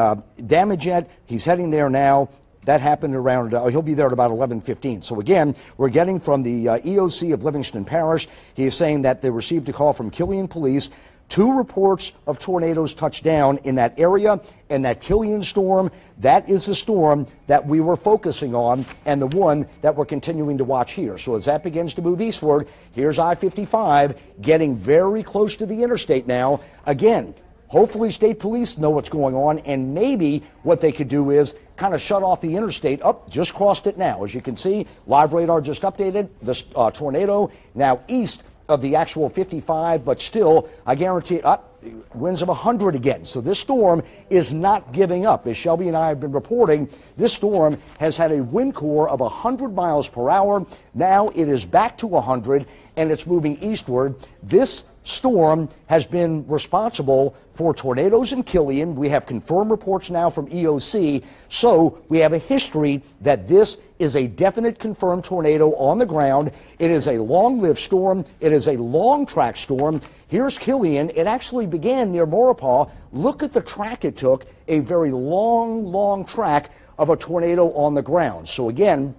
damage yet. He's heading there now. That happened around, he'll be there at about 11:15. So again, we're getting from the EOC of Livingston Parish. He is saying that they received a call from Killeen Police. 2 reports of tornadoes touched down in that area, and that Killeen storm, that is the storm that we were focusing on and the one that we're continuing to watch here. So as that begins to move eastward, here's I-55 getting very close to the interstate now. Again, hopefully state police know what's going on, and maybe what they could do is kind of shut off the interstate. Just crossed it now. As you can see, live radar just updated. This tornado now east of the actual 55, but still, I guarantee, winds of 100 again. So this storm is not giving up. As Shelby and I have been reporting, this storm has had a wind core of 100 miles per hour. Now it is back to 100, and it's moving eastward. This storm has been responsible for tornadoes in Killeen. We have confirmed reports now from EOC, so we have a history that this is a definite confirmed tornado on the ground. It is a long-lived storm. It is a long-track storm. Here's Killeen. It actually began near Maurepas. Look at the track it took, a very long track of a tornado on the ground. So again,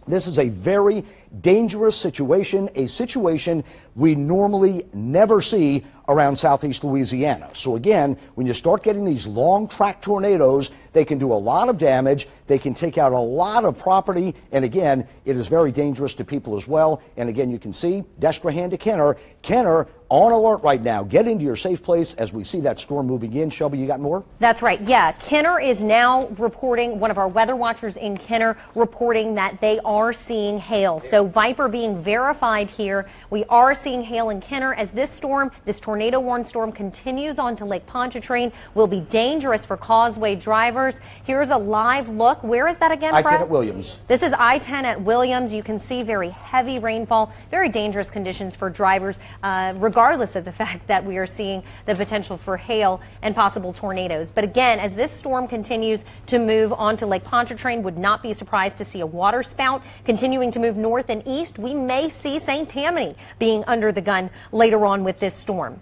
this is a very dangerous situation, a situation we normally never see around southeast Louisiana. So again, when you start getting these long track tornadoes, they can do a lot of damage. They can take out a lot of property. And again, it is very dangerous to people as well. And again, you can see Destrehan to Kenner. Kenner on alert right now. Get into your safe place as we see that storm moving in. Shelby, you got more? That's right. Yeah. Kenner is now reporting, one of our weather watchers in Kenner reporting that they are seeing hail. So Viper being verified here. We are seeing hail in Kenner as this storm, this tornado warned storm, continues on to Lake Pontchartrain. Will be dangerous for causeway drivers. Here's a live look. Where is that again, Fred? I-10 at Williams. This is I-10 at Williams. You can see very heavy rainfall, very dangerous conditions for drivers, regardless of the fact that we are seeing the potential for hail and possible tornadoes. But again, as this storm continues to move onto Lake Pontchartrain, would not be surprised to see a water spout continuing to move north and east. We may see St. Tammany being under the gun later on with this storm.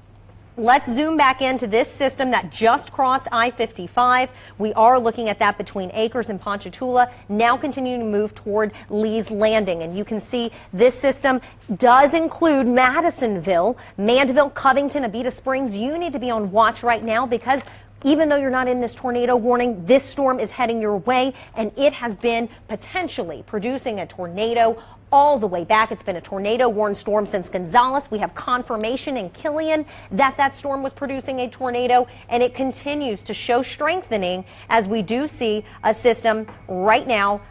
Let's zoom back into this system that just crossed I-55. We are looking at that between Acres and Ponchatoula, now continuing to move toward Lee's Landing. And you can see this system does include Madisonville, Mandeville, Covington, Abita Springs. You need to be on watch right now because even though you're not in this tornado warning, this storm is heading your way, and it has been potentially producing a tornado all the way back. It's been a tornado warned storm since Gonzales. We have confirmation in Killeen that that storm was producing a tornado, and it continues to show strengthening as we do see a system right now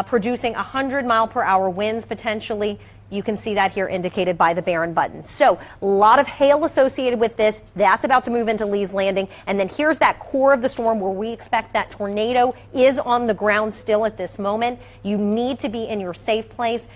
producing 100-mile-per-hour winds potentially. You can see that here indicated by the Barron button. So a lot of hail associated with this. That's about to move into Lee's Landing. And then here's that core of the storm where we expect that tornado is on the ground still at this moment. You need to be in your safe place.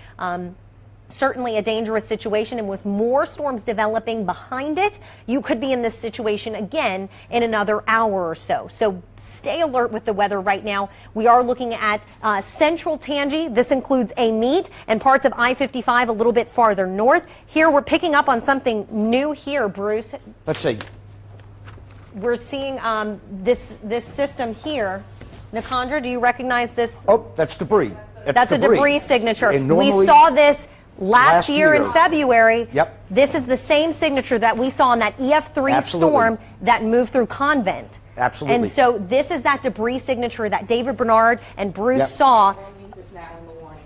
certainly a dangerous situation, and with more storms developing behind it, you could be in this situation again in another hour or so. So stay alert with the weather right now. We are looking at central Tangi. This includes Amite and parts of I-55 a little bit farther north. Here we're picking up on something new here, Bruce. Let's see. We're seeing this system here. Nikandra, do you recognize this? Oh, that's debris. That's a debris signature. We saw this last year in February. Yep. This is the same signature that we saw in that EF3 storm that moved through Convent. Absolutely. And so this is that debris signature that David Bernard and Bruce saw.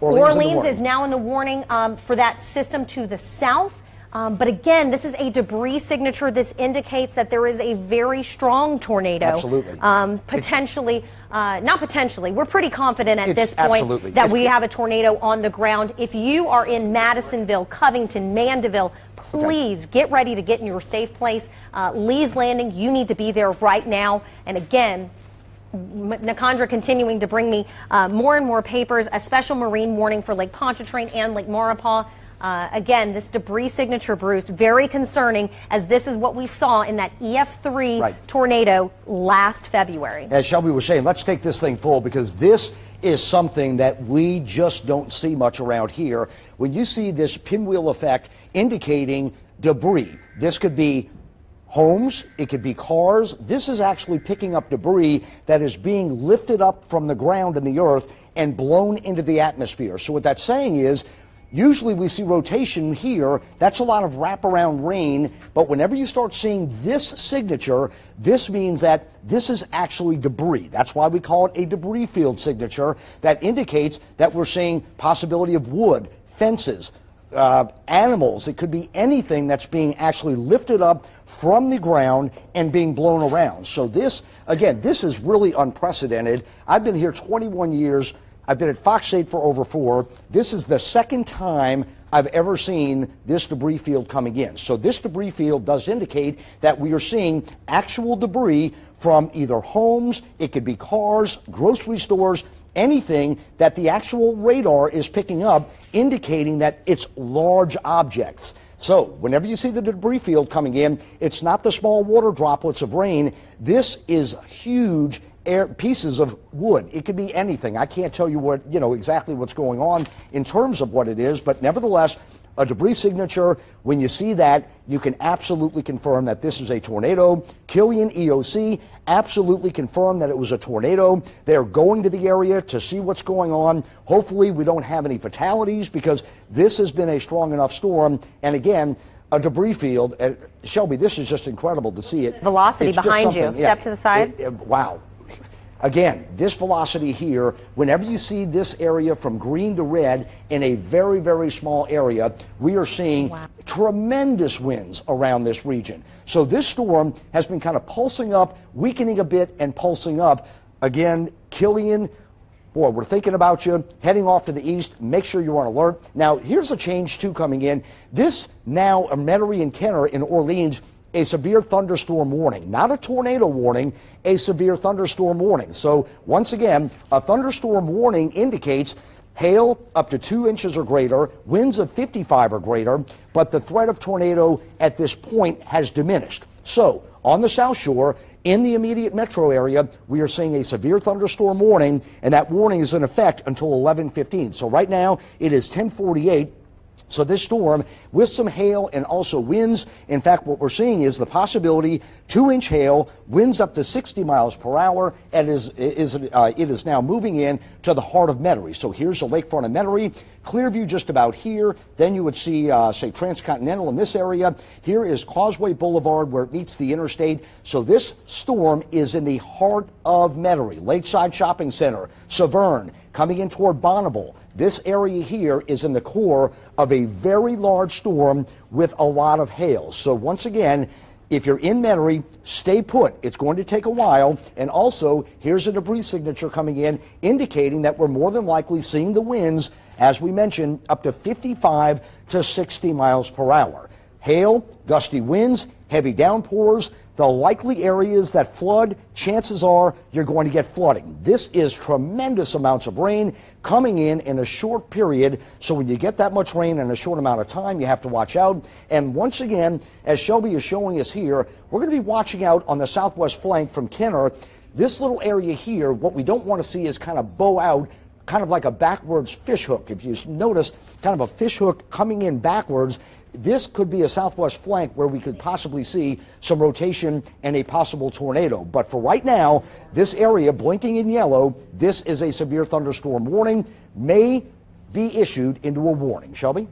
Orleans is now in the warning for that system to the south. But again, this is a debris signature. This indicates that there is a very strong tornado. Absolutely. Potentially, not potentially, we're pretty confident at this point that we have a tornado on the ground. If you are in Madisonville, Covington, Mandeville, please get ready to get in your safe place. Lee's Landing, you need to be there right now. And again, Nikandra continuing to bring me more and more papers, a special marine warning for Lake Pontchartrain and Lake Maurepas. Again, this debris signature, Bruce, very concerning, as this is what we saw in that EF3 tornado last February. As Shelby was saying, let's take this thing full, because this is something that we just don't see much around here. When you see this pinwheel effect indicating debris, this could be homes, it could be cars. This is actually picking up debris that is being lifted up from the ground in the earth and blown into the atmosphere. So what that's saying is, usually we see rotation here. That's a lot of wraparound rain. But whenever you start seeing this signature, this means that this is actually debris. That's why we call it a debris field signature. That indicates that we're seeing possibility of wood, fences, animals. It could be anything that's being actually lifted up from the ground and being blown around. So this, again, this is really unprecedented. I've been here 21 years. I've been at Fox 8 for over 4. This is the second time I've ever seen this debris field coming in. So this debris field does indicate that we are seeing actual debris from either homes, it could be cars, grocery stores, anything that the actual radar is picking up, indicating that it's large objects. So whenever you see the debris field coming in, it's not the small water droplets of rain. This is huge pieces of wood. It could be anything. I can't tell you what, exactly what's going on in terms of what it is, but nevertheless, a debris signature, when you see that, you can absolutely confirm that this is a tornado. Killian EOC absolutely confirmed that it was a tornado. They're going to the area to see what's going on. Hopefully we don't have any fatalities, because this has been a strong enough storm. And again, a debris field. Shelby, this is just incredible to see it. Velocity behind you. Step to the side. Wow. Again, this velocity here, whenever you see this area from green to red in a very, very small area, we are seeing tremendous winds around this region. So this storm has been kind of pulsing up, weakening a bit, and pulsing up. Again, Killian, boy, we're thinking about you, heading off to the east. Make sure you're on alert. Now, here's a change, too, coming in. This now, Metairie and Kenner in Orleans, a severe thunderstorm warning, not a tornado warning, a severe thunderstorm warning. So once again, a thunderstorm warning indicates hail up to 2 inches or greater, winds of 55 or greater, but the threat of tornado at this point has diminished. So on the South Shore, in the immediate metro area, we are seeing a severe thunderstorm warning, and that warning is in effect until 11:15. So right now, it is 10:48. So this storm, with some hail and also winds, in fact, what we're seeing is the possibility 2-inch hail, winds up to 60 miles per hour, and it is now moving in to the heart of Metairie. So here's the lakefront of Metairie, Clearview just about here. Then you would see, say, Transcontinental in this area. Here is Causeway Boulevard where it meets the interstate. So this storm is in the heart of Metairie, Lakeside Shopping Center, Severn, coming in toward Bonneville. This area here is in the core of a very large storm with a lot of hail. So once again, if you're in Metairie, stay put. It's going to take a while. And also, here's a debris signature coming in, indicating that we're more than likely seeing the winds, as we mentioned, up to 55 to 60 miles per hour. Hail, gusty winds, heavy downpours. the likely areas that flood, chances are you're going to get flooding. This is tremendous amounts of rain coming in a short period. So when you get that much rain in a short amount of time, you have to watch out. And once again, as Shelby is showing us here, we're going to be watching out on the southwest flank from Kenner. This little area here, what we don't want to see is kind of bow out, kind of like a backwards fish hook. If you notice, kind of a fish hook coming in backwards. This could be a southwest flank where we could possibly see some rotation and a possible tornado. But for right now, this area blinking in yellow, this is a severe thunderstorm warning, may be issued into a warning. Shelby?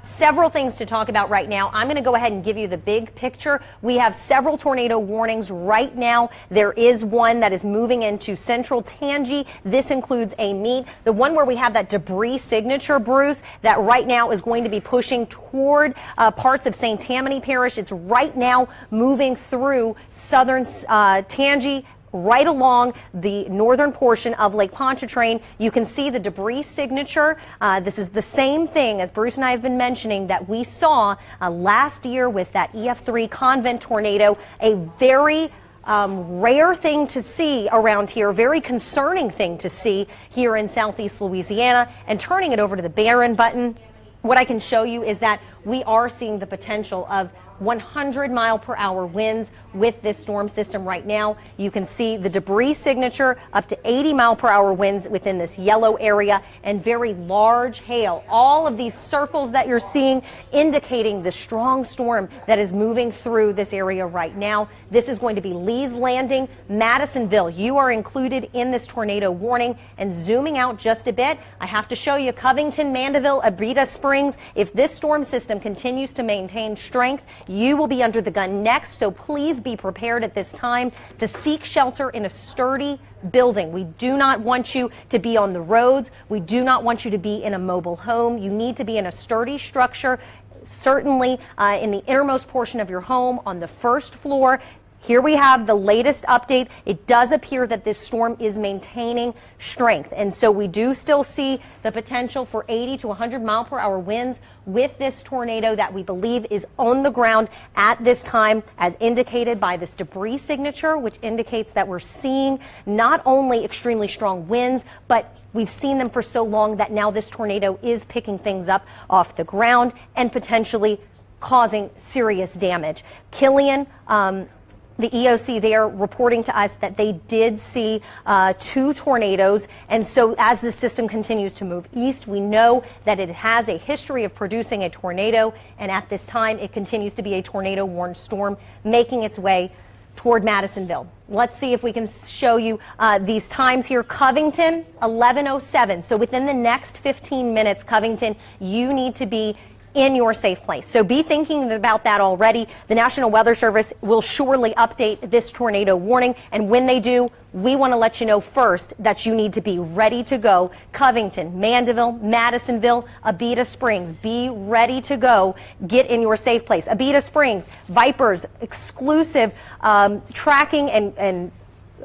Several things to talk about right now. I'm going to go ahead and give you the big picture. We have several tornado warnings right now. There is one that is moving into central Tangi. This includes a meet. The one where we have that debris signature, Bruce, that right now is going to be pushing toward parts of St. Tammany Parish. It's right now moving through southern Tangi, right along the northern portion of Lake Pontchartrain. You can see the debris signature. This is the same thing, as Bruce and I have been mentioning, that we saw last year with that EF3 convent tornado. A very rare thing to see around here, very concerning thing to see here in southeast Louisiana. And turning it over to the Barron button, what I can show you is that we are seeing the potential of 100-mile-per-hour winds with this storm system right now. You can see the debris signature, up to 80-mile-per-hour winds within this yellow area, and very large hail. All of these circles that you're seeing indicating the strong storm that is moving through this area right now. This is going to be Lee's Landing, Madisonville. You are included in this tornado warning. And zooming out just a bit, I have to show you Covington, Mandeville, Abita Springs. If this storm system continues to maintain strength, you will be under the gun next, so please be prepared at this time to seek shelter in a sturdy building. We do not want you to be on the roads. We do not want you to be in a mobile home. You need to be in a sturdy structure, certainly in the innermost portion of your home on the first floor. Here we have the latest update. It does appear that this storm is maintaining strength, and so we do still see the potential for 80 to 100-mile-per-hour winds with this tornado that we believe is on the ground at this time, as indicated by this debris signature, which indicates that we're seeing not only extremely strong winds, but we've seen them for so long that now this tornado is picking things up off the ground and potentially causing serious damage. Killian, the EOC there reporting to us that they did see 2 tornadoes. And so as the system continues to move east, we know that it has a history of producing a tornado. And at this time, it continues to be a tornado-warned storm making its way toward Madisonville. Let's see if we can show you these times here. Covington, 11:07. So within the next 15 minutes, Covington, you need to be in your safe place. So be thinking about that already. The National Weather Service will surely update this tornado warning, and when they do, we want to let you know first that you need to be ready to go. Covington, Mandeville, Madisonville, Abita Springs, be ready to go. Get in your safe place. Abita Springs, Vipers, exclusive tracking and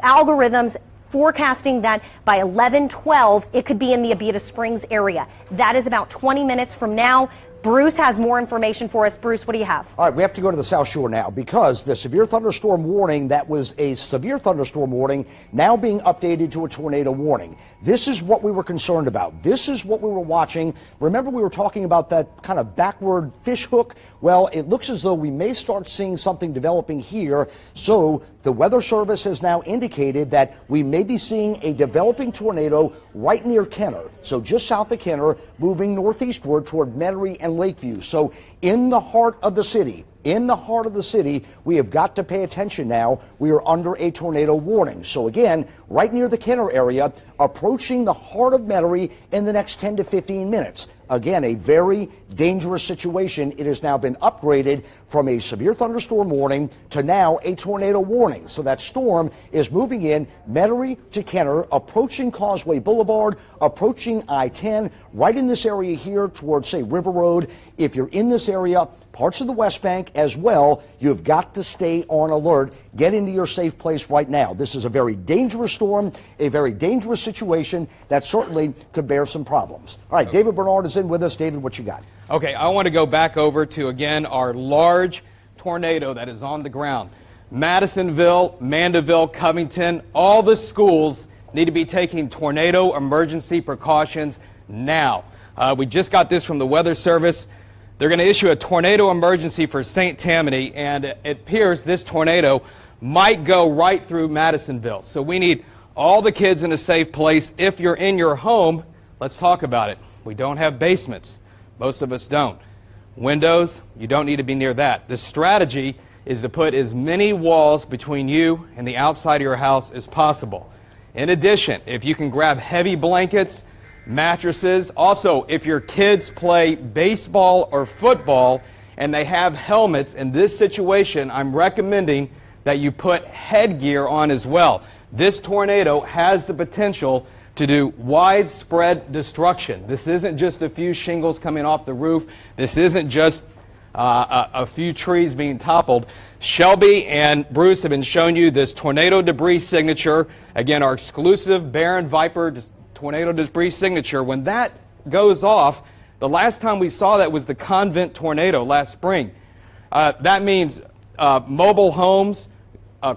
algorithms forecasting that by 11:12, it could be in the Abita Springs area. That is about 20 minutes from now. Bruce has more information for us. Bruce, what do you have? All right, we have to go to the South Shore now because the severe thunderstorm warning that was a severe thunderstorm warning now being updated to a tornado warning. This is what we were concerned about. This is what we were watching. Remember, we were talking about that kind of backward fish hook? Well, it looks as though we may start seeing something developing here. So the Weather Service has now indicated that we may be seeing a developing tornado right near Kenner. So just south of Kenner, moving northeastward toward Metairie and Lakeview. So in the heart of the city, we have got to pay attention now. We are under a tornado warning. So again, right near the Kenner area, approaching the heart of Metairie in the next 10 to 15 minutes. Again, a very dangerous situation. It has now been upgraded from a severe thunderstorm warning to now a tornado warning. So that storm is moving in Metairie to Kenner, approaching Causeway Boulevard, approaching I-10, right in this area here towards, say, River Road. If you're in this area, parts of the West Bank as well, you've got to stay on alert. Get into your safe place right now. This is a very dangerous storm, a very dangerous situation that certainly could bear some problems. All right, David Bernard is in with us. David, what you got? Okay, I want to go back over to, again, our large tornado that is on the ground. Madisonville, Mandeville, Covington, all the schools need to be taking tornado emergency precautions now. We just got this from the Weather Service. They're going to issue a tornado emergency for St. Tammany, and it appears this tornado might go right through Madisonville. So we need all the kids in a safe place. If you're in your home, let's talk about it. We don't have basements. Most of us don't. Windows, you don't need to be near that. The strategy is to put as many walls between you and the outside of your house as possible. In addition, if you can grab heavy blankets, mattresses. Also, if your kids play baseball or football and they have helmets, in this situation, I'm recommending that you put headgear on as well. This tornado has the potential to do widespread destruction. This isn't just a few shingles coming off the roof. This isn't just a few trees being toppled. Shelby and Bruce have been showing you this tornado debris signature. Again, our exclusive Barron Viper tornado debris signature. When that goes off, the last time we saw that was the Convent tornado last spring. That means mobile homes,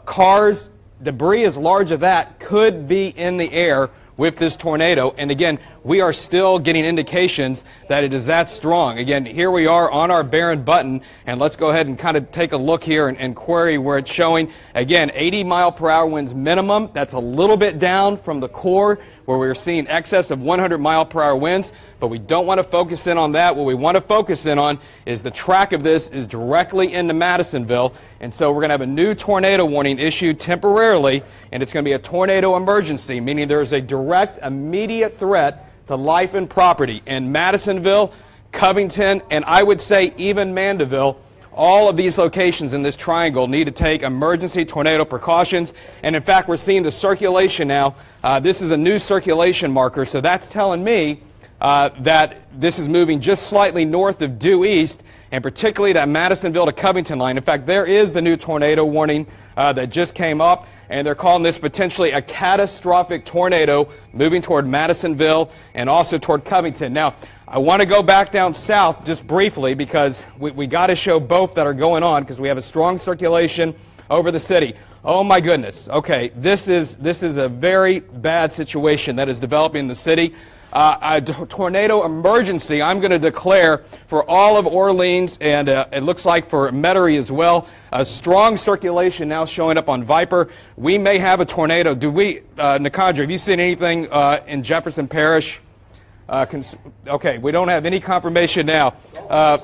cars, debris as large as that could be in the air with this tornado. And again, we are still getting indications that it is that strong. Again, here we are on our Barron button, and let's go ahead and kind of take a look here and query where it's showing. Again, 80-mile-per-hour winds minimum. That's a little bit down from the core, where we're seeing excess of 100-mile-per-hour winds, but we don't want to focus in on that. What we want to focus in on is the track of this is directly into Madisonville, and so we're going to have a new tornado warning issued temporarily, and it's going to be a tornado emergency, meaning there's a direct, immediate threat to life and property in Madisonville, Covington, and I would say even Mandeville. All of these locations in this triangle need to take emergency tornado precautions. And in fact, we're seeing the circulation now. This is a new circulation marker, so that's telling me that this is moving just slightly north of due east, and particularly that Madisonville to Covington line. In fact, there is the new tornado warning that just came up, and they're calling this potentially a catastrophic tornado moving toward Madisonville and also toward Covington. Now, I want to go back down south just briefly because we got to show both that are going on because we have a strong circulation over the city. Oh my goodness. Okay, this is a very bad situation that is developing in the city. A tornado emergency I'm going to declare for all of Orleans, and it looks like for Metairie as well. A strong circulation now showing up on Viper. We may have a tornado. Do we, Nicandra, have you seen anything in Jefferson Parish? Okay, we don't have any confirmation now. Golf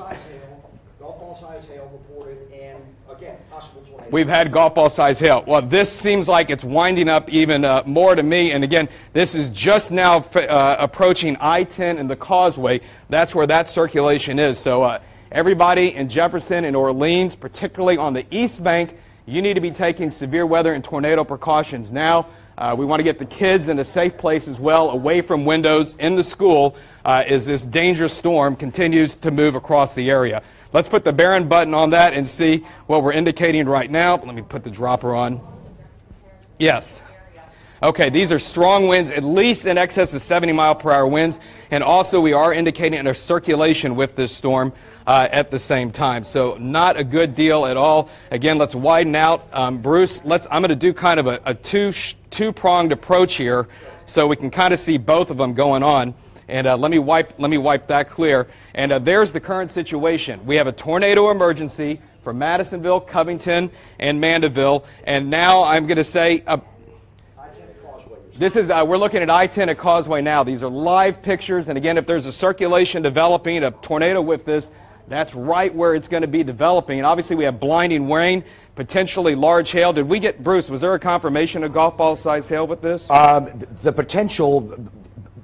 ball size hail reported, and again, possible tornado. We've had golf ball size hail. Well, this seems like it's winding up even more to me. And again, this is just now approaching I-10 and the Causeway. That's where that circulation is. So everybody in Jefferson and Orleans, particularly on the East Bank, you need to be taking severe weather and tornado precautions now. We want to get the kids in a safe place as well, away from windows in the school as this dangerous storm continues to move across the area. Let's put the Barron button on that and see what we're indicating right now. Let me put the dropper on. Yes. Okay, these are strong winds, at least in excess of 70-mile-per-hour winds, and also we are indicating a circulation with this storm at the same time. So not a good deal at all. Again, let's widen out. Bruce, I'm going to do kind of a two-pronged approach here so we can kind of see both of them going on. And let me wipe that clear. And there's the current situation. We have a tornado emergency for Madisonville, Covington, and Mandeville. And now I'm going to say this is we're looking at I-10 at Causeway now. These are live pictures. And again, if there's a circulation developing, a tornado with this, that's right where it's going to be developing. And obviously we have blinding rain, potentially large hail. Did we get, Bruce, was there a confirmation of golf ball size hail with this? The potential,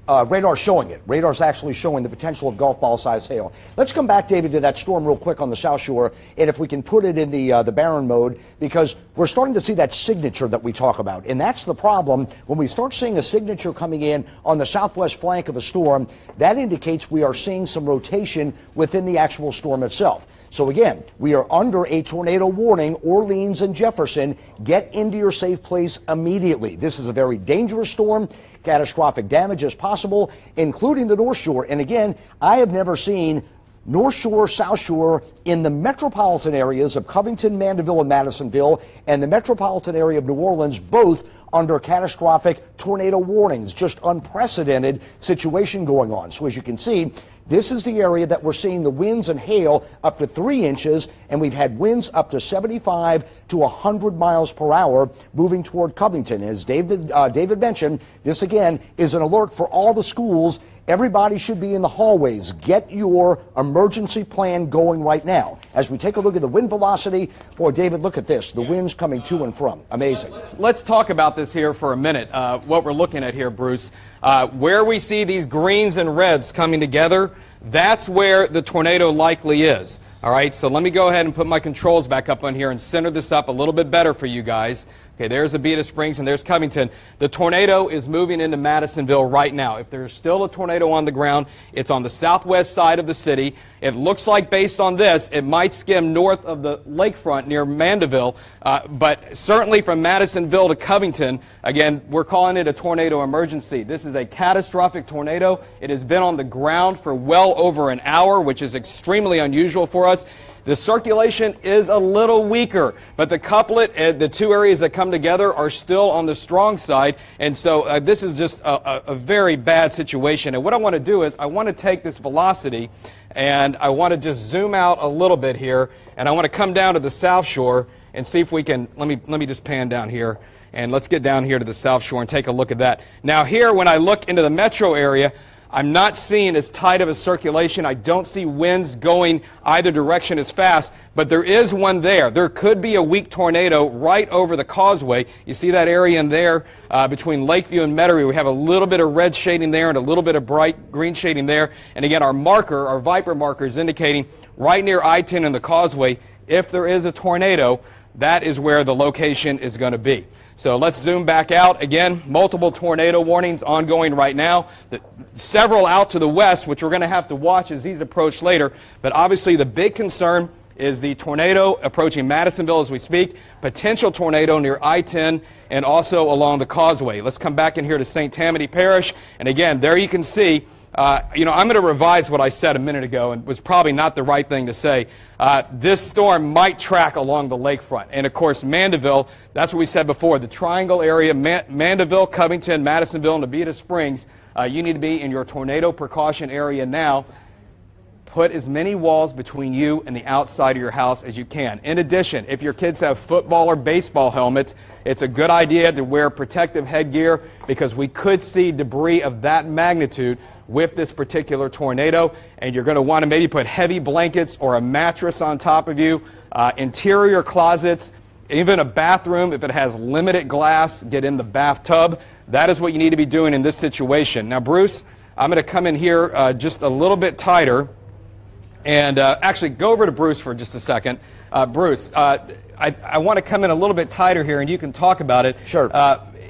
radar's showing it. Radar's actually showing the potential of golf ball size hail. Let's come back, David, to that storm real quick on the South Shore, and if we can put it in the Barron mode, because we're starting to see that signature that we talk about. And that's the problem. When we start seeing a signature coming in on the southwest flank of a storm, that indicates we are seeing some rotation within the actual storm itself. So again, we are under a tornado warning. Orleans and Jefferson, get into your safe place immediately. This is a very dangerous storm. Catastrophic damage is possible, including the North Shore. And again, I have never seen North Shore, South Shore, in the metropolitan areas of Covington, Mandeville, and Madisonville, and the metropolitan area of New Orleans, both under catastrophic tornado warnings. Just unprecedented situation going on. So as you can see, this is the area that we're seeing the winds and hail up to 3 inches, and we've had winds up to 75 to 100 miles per hour moving toward Covington. As David mentioned, this again is an alert for all the schools. Everybody should be in the hallways. Get your emergency plan going right now. As we take a look at the wind velocity, boy, David, look at this. The winds coming to and from. Amazing. Let's talk about this here for a minute, what we're looking at here, Bruce. Where we see these greens and reds coming together, that's where the tornado likely is. All right, so let me go ahead and put my controls back up on here and center this up a little bit better for you guys. Okay, there's Abita Springs and there's Covington. The tornado is moving into Madisonville right now. If there's still a tornado on the ground, it's on the southwest side of the city. It looks like, based on this, it might skim north of the lakefront near Mandeville, but certainly from Madisonville to Covington, again, we're calling it a tornado emergency. This is a catastrophic tornado. It has been on the ground for well over an hour, which is extremely unusual for us. The circulation is a little weaker, but the couplet, the two areas that come together are still on the strong side, and so this is just a very bad situation. And what I want to do is I want to take this velocity and I want to just zoom out a little bit here, and I want to come down to the South Shore and see if we can, let me just pan down here, and let's get down here to the South Shore and take a look at that. Now here, when I look into the metro area, I'm not seeing as tight of a circulation. I don't see winds going either direction as fast, but there is one there. There could be a weak tornado right over the causeway. You see that area in there between Lakeview and Metairie. We have a little bit of red shading there and a little bit of bright green shading there. And again, our marker, our Viper marker, is indicating right near I-10 and the causeway, if there is a tornado, that is where the location is going to be. So let's zoom back out. Again, multiple tornado warnings ongoing right now. Several out to the west, which we're going to have to watch as these approach later. But obviously the big concern is the tornado approaching Madisonville as we speak, potential tornado near I-10 and also along the causeway. Let's come back in here to St. Tammany Parish. And again, there you can see, I'm going to revise what I said a minute ago, and was probably not the right thing to say. This storm might track along the lakefront. And, of course, Mandeville, that's what we said before, the triangle area, Mandeville, Covington, Madisonville, and Abita Springs, you need to be in your tornado precaution area now. Put as many walls between you and the outside of your house as you can. In addition, if your kids have football or baseball helmets, it's a good idea to wear protective headgear, because we could see debris of that magnitude with this particular tornado, and you're going to want to maybe put heavy blankets or a mattress on top of you, interior closets, even a bathroom. If it has limited glass, get in the bathtub. That is what you need to be doing in this situation. Now, Bruce, I'm going to come in here just a little bit tighter, and actually go over to Bruce for just a second. Bruce, I want to come in a little bit tighter here, and you can talk about it. Sure.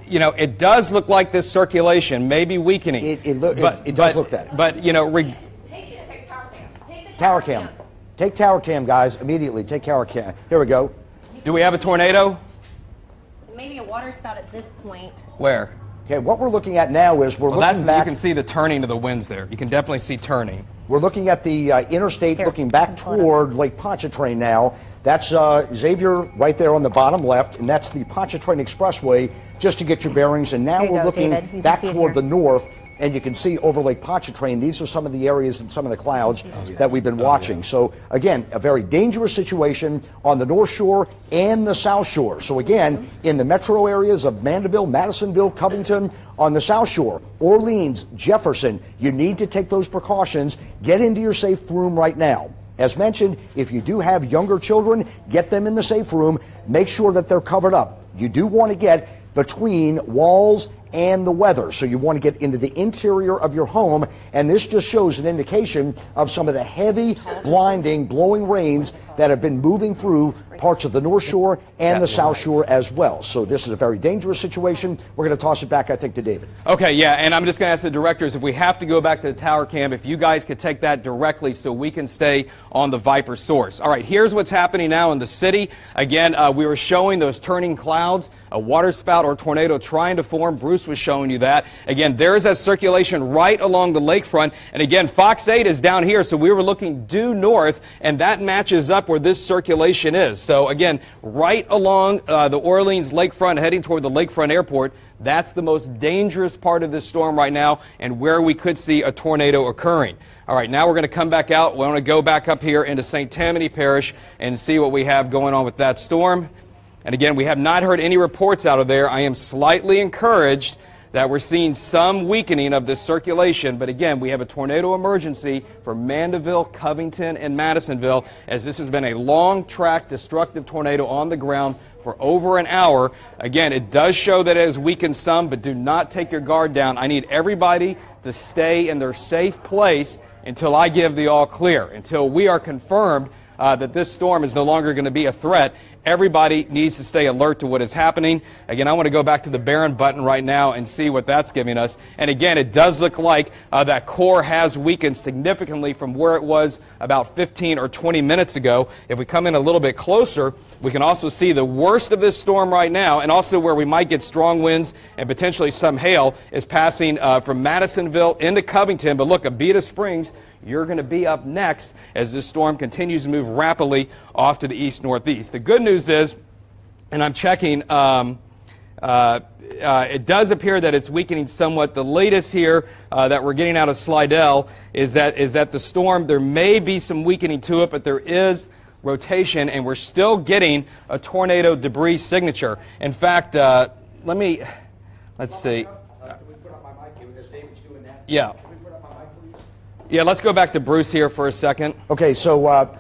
You know, it does look like this circulation may be weakening. It does look that. But, you know, Take tower cam. Take the tower cam. Take tower cam, guys, immediately. Take tower cam. Here we go. Do we have a tornado? Maybe a water spout at this point. Where? Okay, what we're looking at now is we're looking back. You can see the turning of the winds there. You can definitely see turning. We're looking at the interstate, looking back toward Lake Pontchartrain now. That's Xavier right there on the bottom left, and that's the Pontchartrain Expressway, just to get your bearings. And now we're looking back toward the north, and you can see over Lake Pontchartrain, these are some of the areas and some of the clouds that we've been watching. So, again, a very dangerous situation on the North Shore and the South Shore. So, again, in the metro areas of Mandeville, Madisonville, Covington, on the South Shore, Orleans, Jefferson, you need to take those precautions. Get into your safe room right now. As mentioned, if you do have younger children, get them in the safe room. Make sure that they're covered up. You do want to get between walls and the weather. So you want to get into the interior of your home, and this just shows an indication of some of the heavy, blinding, blowing rains that have been moving through parts of the North Shore and the South Shore as well. So this is a very dangerous situation. We're going to toss it back, I think, to David. Okay, yeah, and I'm just going to ask the directors if we have to go back to the tower cam, if you guys could take that directly so we can stay on the Viper source. All right, here's what's happening now in the city. Again, we were showing those turning clouds, a water spout or tornado trying to form. Bruce Bruce was showing you that. Again, there's that circulation right along the lakefront. And again, Fox 8 is down here, so we were looking due north, and that matches up where this circulation is. So again, right along the Orleans lakefront, heading toward the lakefront airport, that's the most dangerous part of this storm right now and where we could see a tornado occurring. All right, now we're going to come back out. We want to go back up here into St. Tammany Parish and see what we have going on with that storm. And again, we have not heard any reports out of there. I am slightly encouraged that we're seeing some weakening of this circulation. But again, we have a tornado emergency for Mandeville, Covington, and Madisonville, as this has been a long-track destructive tornado on the ground for over an hour. Again, it does show that it has weakened some, but do not take your guard down. I need everybody to stay in their safe place until I give the all clear, until we are confirmed that this storm is no longer going to be a threat. Everybody needs to stay alert to what is happening. Again, I want to go back to the Barron button right now and see what that's giving us. And again, it does look like that core has weakened significantly from where it was about 15 or 20 minutes ago. If we come in a little bit closer, we can also see the worst of this storm right now, and also where we might get strong winds and potentially some hail, is passing from Madisonville into Covington. But look, Abita Springs, you're going to be up next as this storm continues to move rapidly off to the east-northeast. The good news is, and I'm checking, it does appear that it's weakening somewhat. The latest here that we're getting out of Slidell is that the storm, there may be some weakening to it, but there is rotation, and we're still getting a tornado debris signature. In fact, let's see. Yeah. Yeah, let's go back to Bruce here for a second. Okay, so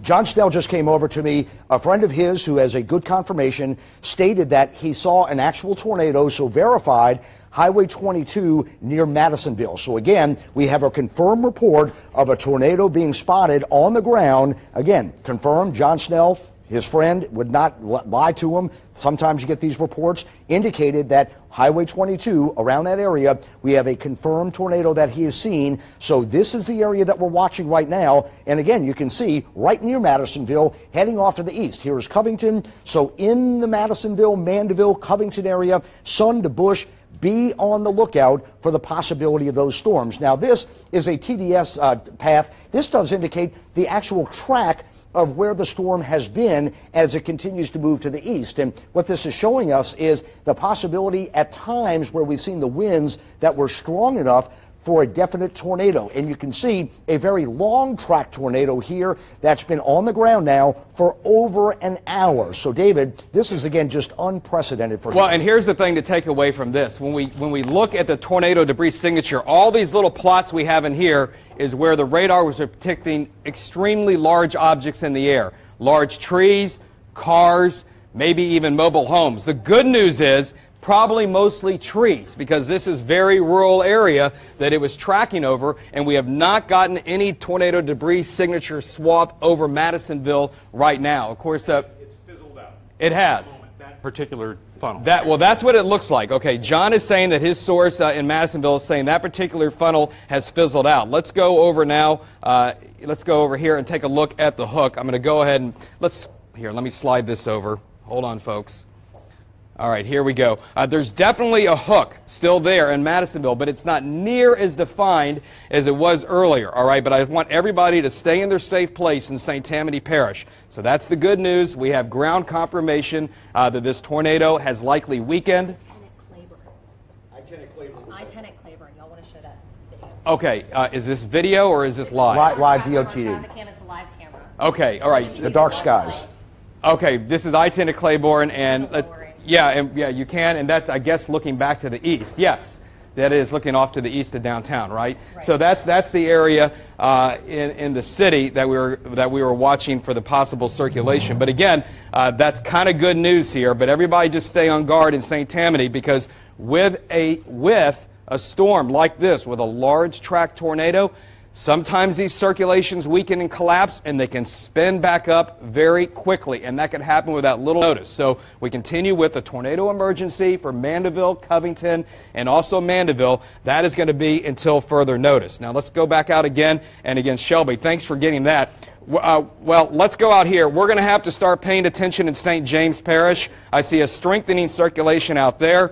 John Snell just came over to me. A friend of his who has a good confirmation stated that he saw an actual tornado, so verified, Highway 22 near Madisonville. So again, we have a confirmed report of a tornado being spotted on the ground. Again, confirmed, John Snell, his friend, would not lie to him. Sometimes you get these reports, indicated that Highway 22, around that area, we have a confirmed tornado that he has seen. So this is the area that we're watching right now. And again, you can see right near Madisonville, heading off to the east. Here is Covington. So in the Madisonville, Mandeville, Covington area, Sun to Bush, be on the lookout for the possibility of those storms. Now, this is a TDS path. This does indicate the actual track of where the storm has been as it continues to move to the east. And what this is showing us is the possibility at times where we've seen the winds that were strong enough for a definite tornado. And you can see a very long track tornado here that's been on the ground now for over an hour. So, David, this is, again, just unprecedented for Well, and here's the thing to take away from this. When we look at the tornado debris signature, all these little plots we have in here is where the radar was detecting extremely large objects in the air. Large trees, cars, maybe even mobile homes. The good news is probably mostly trees, because this is very rural area that it was tracking over, and we have not gotten any tornado debris signature swath over Madisonville right now. Of course, it's fizzled out. It has. That particular funnel. Well, that's what it looks like. Okay, John is saying that his source in Madisonville is saying that particular funnel has fizzled out. Let's go over now. Let's go over here and take a look at the hook. I'm going to go ahead and let me slide this over. Hold on, folks. All right, here we go. There's definitely a hook still there in Madisonville, but it's not near as defined as it was earlier, all right? But I want everybody to stay in their safe place in St. Tammany Parish. So that's the good news. We have ground confirmation that this tornado has likely weakened. I-10 at Claiborne. Y'all want to show that video? Okay, is this video or is this live? Live DOTD. It's a live camera. Okay, all right. The dark skies. Okay, this is I-10 at Claiborne, and yeah, you can, and that's, I guess, looking back to the east. Yes, that is looking off to the east of downtown, right? So that's the area in the city that we were watching for the possible circulation. But again, that's kind of good news here. But everybody just stay on guard in St. Tammany, because with a storm like this, with a large track tornado, sometimes these circulations weaken and collapse, and they can spin back up very quickly, and that can happen without little notice. So we continue with a tornado emergency for Mandeville, Covington, and also Mandeville. That is going to be until further notice. Now let's go back out again, and again, Shelby, thanks for getting that. Well, let's go out here. We're going to have to start paying attention in St. James Parish. I see a strengthening circulation out there.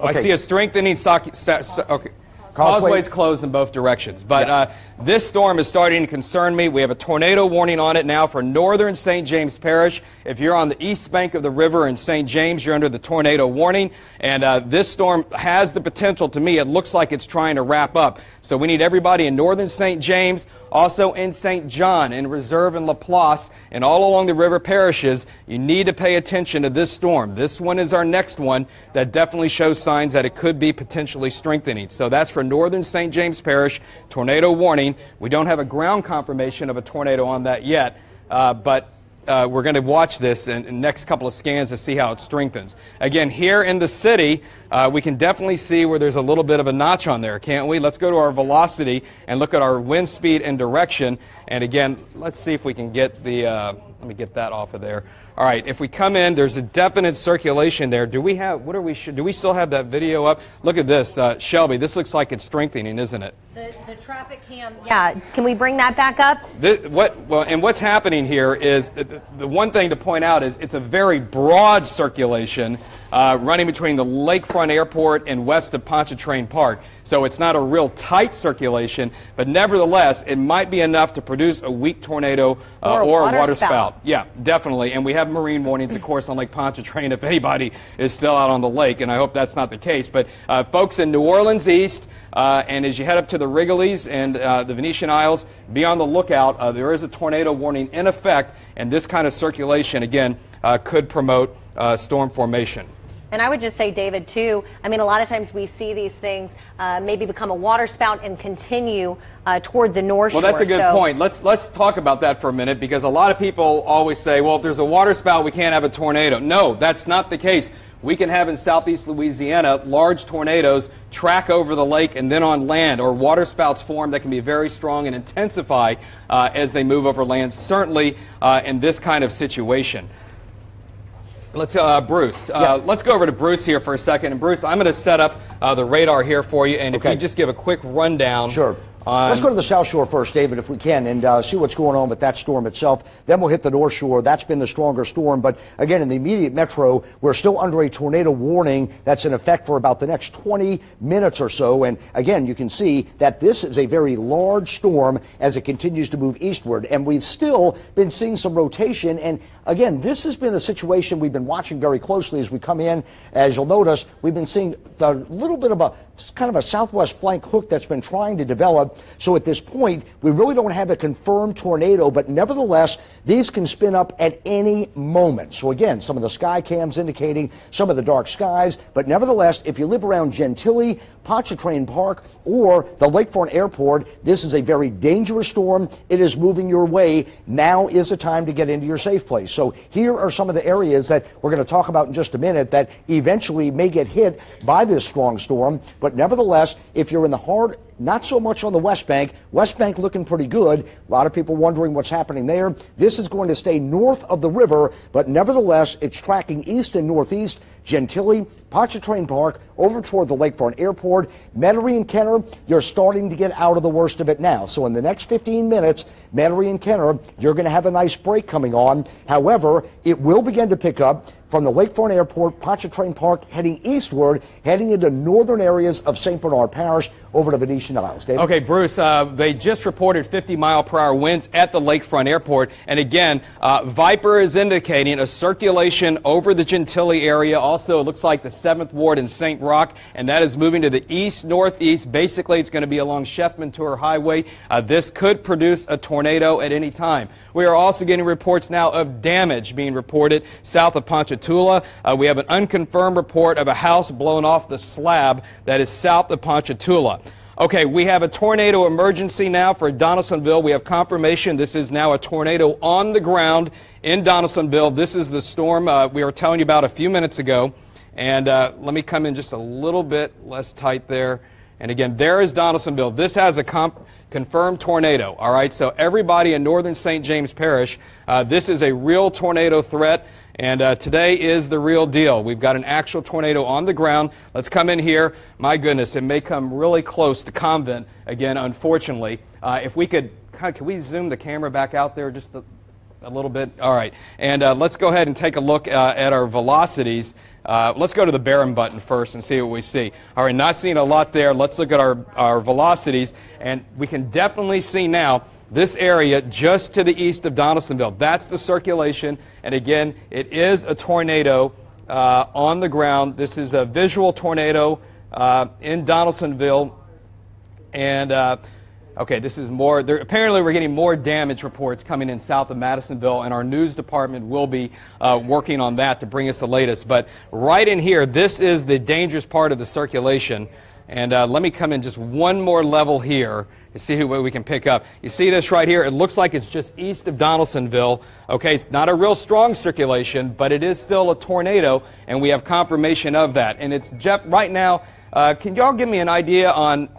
I see a strengthening. Okay. Causeway's closed in both directions. But this storm is starting to concern me. We have a tornado warning on it now for northern St. James Parish. If you're on the east bank of the river in St. James, you're under the tornado warning. And this storm has the potential, to me, it looks like it's trying to wrap up. So we need everybody in northern St. James, also in St. John, in Reserve and Laplace, and all along the river parishes. You need to pay attention to this storm. This one is our next one that definitely shows signs that it could be potentially strengthening. So that's for northern St. James Parish, tornado warning. We don't have a ground confirmation of a tornado on that yet, but we're going to watch this in the next couple of scans to see how it strengthens. Again, here in the city, we can definitely see where there's a little bit of a notch on there, can't we? Let's go to our velocity and look at our wind speed and direction. And again, let's see if we can get the, let me get that off of there. All right, if we come in, there's a definite circulation there. Do we have, what are we, do we still have that video up? Look at this, Shelby, this looks like it's strengthening, isn't it? The traffic cam, yeah, can we bring that back up? What's happening here is, the one thing to point out is it's a very broad circulation running between the Lakefront Airport and west of Pontchartrain Park. So it's not a real tight circulation, but nevertheless, it might be enough to produce a weak tornado or a water spout. Yeah, definitely. And we have marine warnings, of course, on Lake Pontchartrain if anybody is still out on the lake, and I hope that's not the case. But folks in New Orleans East, and as you head up to the Wrigley's and the Venetian Isles, be on the lookout. There is a tornado warning in effect, and this kind of circulation, again, could promote storm formation. And I would just say, David, too, I mean, a lot of times we see these things maybe become a water spout and continue toward the North Shore. Well, that's a good point. Let's talk about that for a minute, because a lot of people always say, well, if there's a water spout, we can't have a tornado. No, that's not the case. We can have in southeast Louisiana large tornadoes track over the lake and then on land, or water spouts form that can be very strong and intensify as they move over land, certainly in this kind of situation. Let's, Bruce, let's go over to Bruce here for a second. And Bruce, I'm going to set up the radar here for you, and if you just give a quick rundown. Sure. Let's go to the South Shore first, David, if we can, and see what's going on with that storm itself. Then we'll hit the North Shore. That's been the stronger storm. But again, in the immediate metro, we're still under a tornado warning that's in effect for about the next 20 minutes or so. And again, you can see that this is a very large storm as it continues to move eastward. And we've still been seeing some rotation. And again, this has been a situation we've been watching very closely as we come in. As you'll notice, we've been seeing a little bit of a kind of a southwest flank hook that's been trying to develop. So at this point, we really don't have a confirmed tornado, but nevertheless, these can spin up at any moment. So again, some of the sky cams indicating some of the dark skies, but nevertheless, if you live around Gentilly, Pontchartrain Park, or the Lakefront Airport, this is a very dangerous storm. It is moving your way. Now is the time to get into your safe place. So here are some of the areas that we're going to talk about in just a minute that eventually may get hit by this strong storm. But nevertheless, if you're in the heart, not so much on the West Bank. West Bank looking pretty good. A lot of people wondering what's happening there. This is going to stay north of the river, but nevertheless, it's tracking east and northeast. Gentilly, Pontchartrain Park, over toward the Lakefront Airport. Metairie and Kenner, you're starting to get out of the worst of it now. So in the next 15 minutes, Metairie and Kenner, you're going to have a nice break coming on. However, it will begin to pick up from the Lakefront Airport, Pontchartrain Park, heading eastward, heading into northern areas of St. Bernard Parish over to Venetian Isles. David? Okay, Bruce, they just reported 50-mile-per-hour winds at the Lakefront Airport. And again, Viper is indicating a circulation over the Gentilly area. Also, it looks like the 7th Ward in St. Roch, and that is moving to the east-northeast. Basically, it's going to be along Chef-Mentor Highway. This could produce a tornado at any time. We are also getting reports now of damage being reported south of Ponchatoula. We have an unconfirmed report of a house blown off the slab that is south of Ponchatoula. Okay, we have a tornado emergency now for Donaldsonville. We have confirmation this is now a tornado on the ground in Donaldsonville. This is the storm we were telling you about a few minutes ago. And let me come in just a little bit less tight there. And again, there is Donaldsonville. This has a confirmed tornado. All right, so everybody in northern St. James Parish, this is a real tornado threat. And today is the real deal. We've got an actual tornado on the ground. Let's come in here. My goodness, it may come really close to Convent again, unfortunately. If we could, can we zoom the camera back out there just A little bit? All right. And let's go ahead and take a look at our velocities. Let's go to the Barron button first and see what we see. All right, not seeing a lot there. Let's look at our velocities, and we can definitely see now this area just to the east of Donaldsonville. That's the circulation, and again, it is a tornado on the ground. This is a visual tornado in Donaldsonville, and okay, this is more. Apparently, we're getting more damage reports coming in south of Madisonville, and our news department will be working on that to bring us the latest. But right in here, this is the dangerous part of the circulation. And let me come in just one more level here to see what we can pick up. You see this right here? It looks like it's just east of Donaldsonville. Okay, it's not a real strong circulation, but it is still a tornado, and we have confirmation of that. And it's, Jeff, right now, can y'all give me an idea on...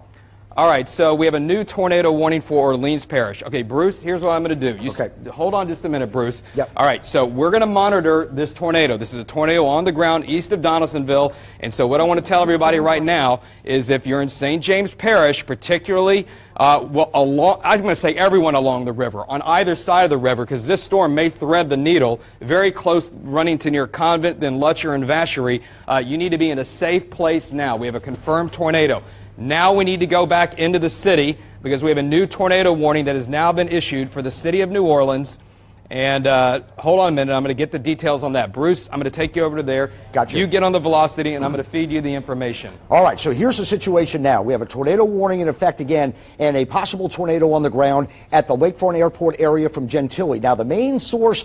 All right, so we have a new tornado warning for Orleans Parish. Okay, Bruce, here's what I'm going to do. Hold on just a minute, Bruce. Yep. All right, so we're going to monitor this tornado. This is a tornado on the ground east of Donaldsonville. And so what I want to tell everybody right now is if you're in St. James Parish, particularly, I'm going to say everyone along the river, on either side of the river, because this storm may thread the needle, very close running to near Convent, then Lutcher and Vacherie. You need to be in a safe place now. We have a confirmed tornado. Now we need to go back into the city because we have a new tornado warning that has now been issued for the city of New Orleans. And hold on a minute. I'm going to get the details on that. Bruce, I'm going to take you over to there. Gotcha. You get on the velocity, and I'm going to feed you the information. All right, so here's the situation now. We have a tornado warning in effect again and a possible tornado on the ground at the Lakefront Airport area from Gentilly. Now, the main source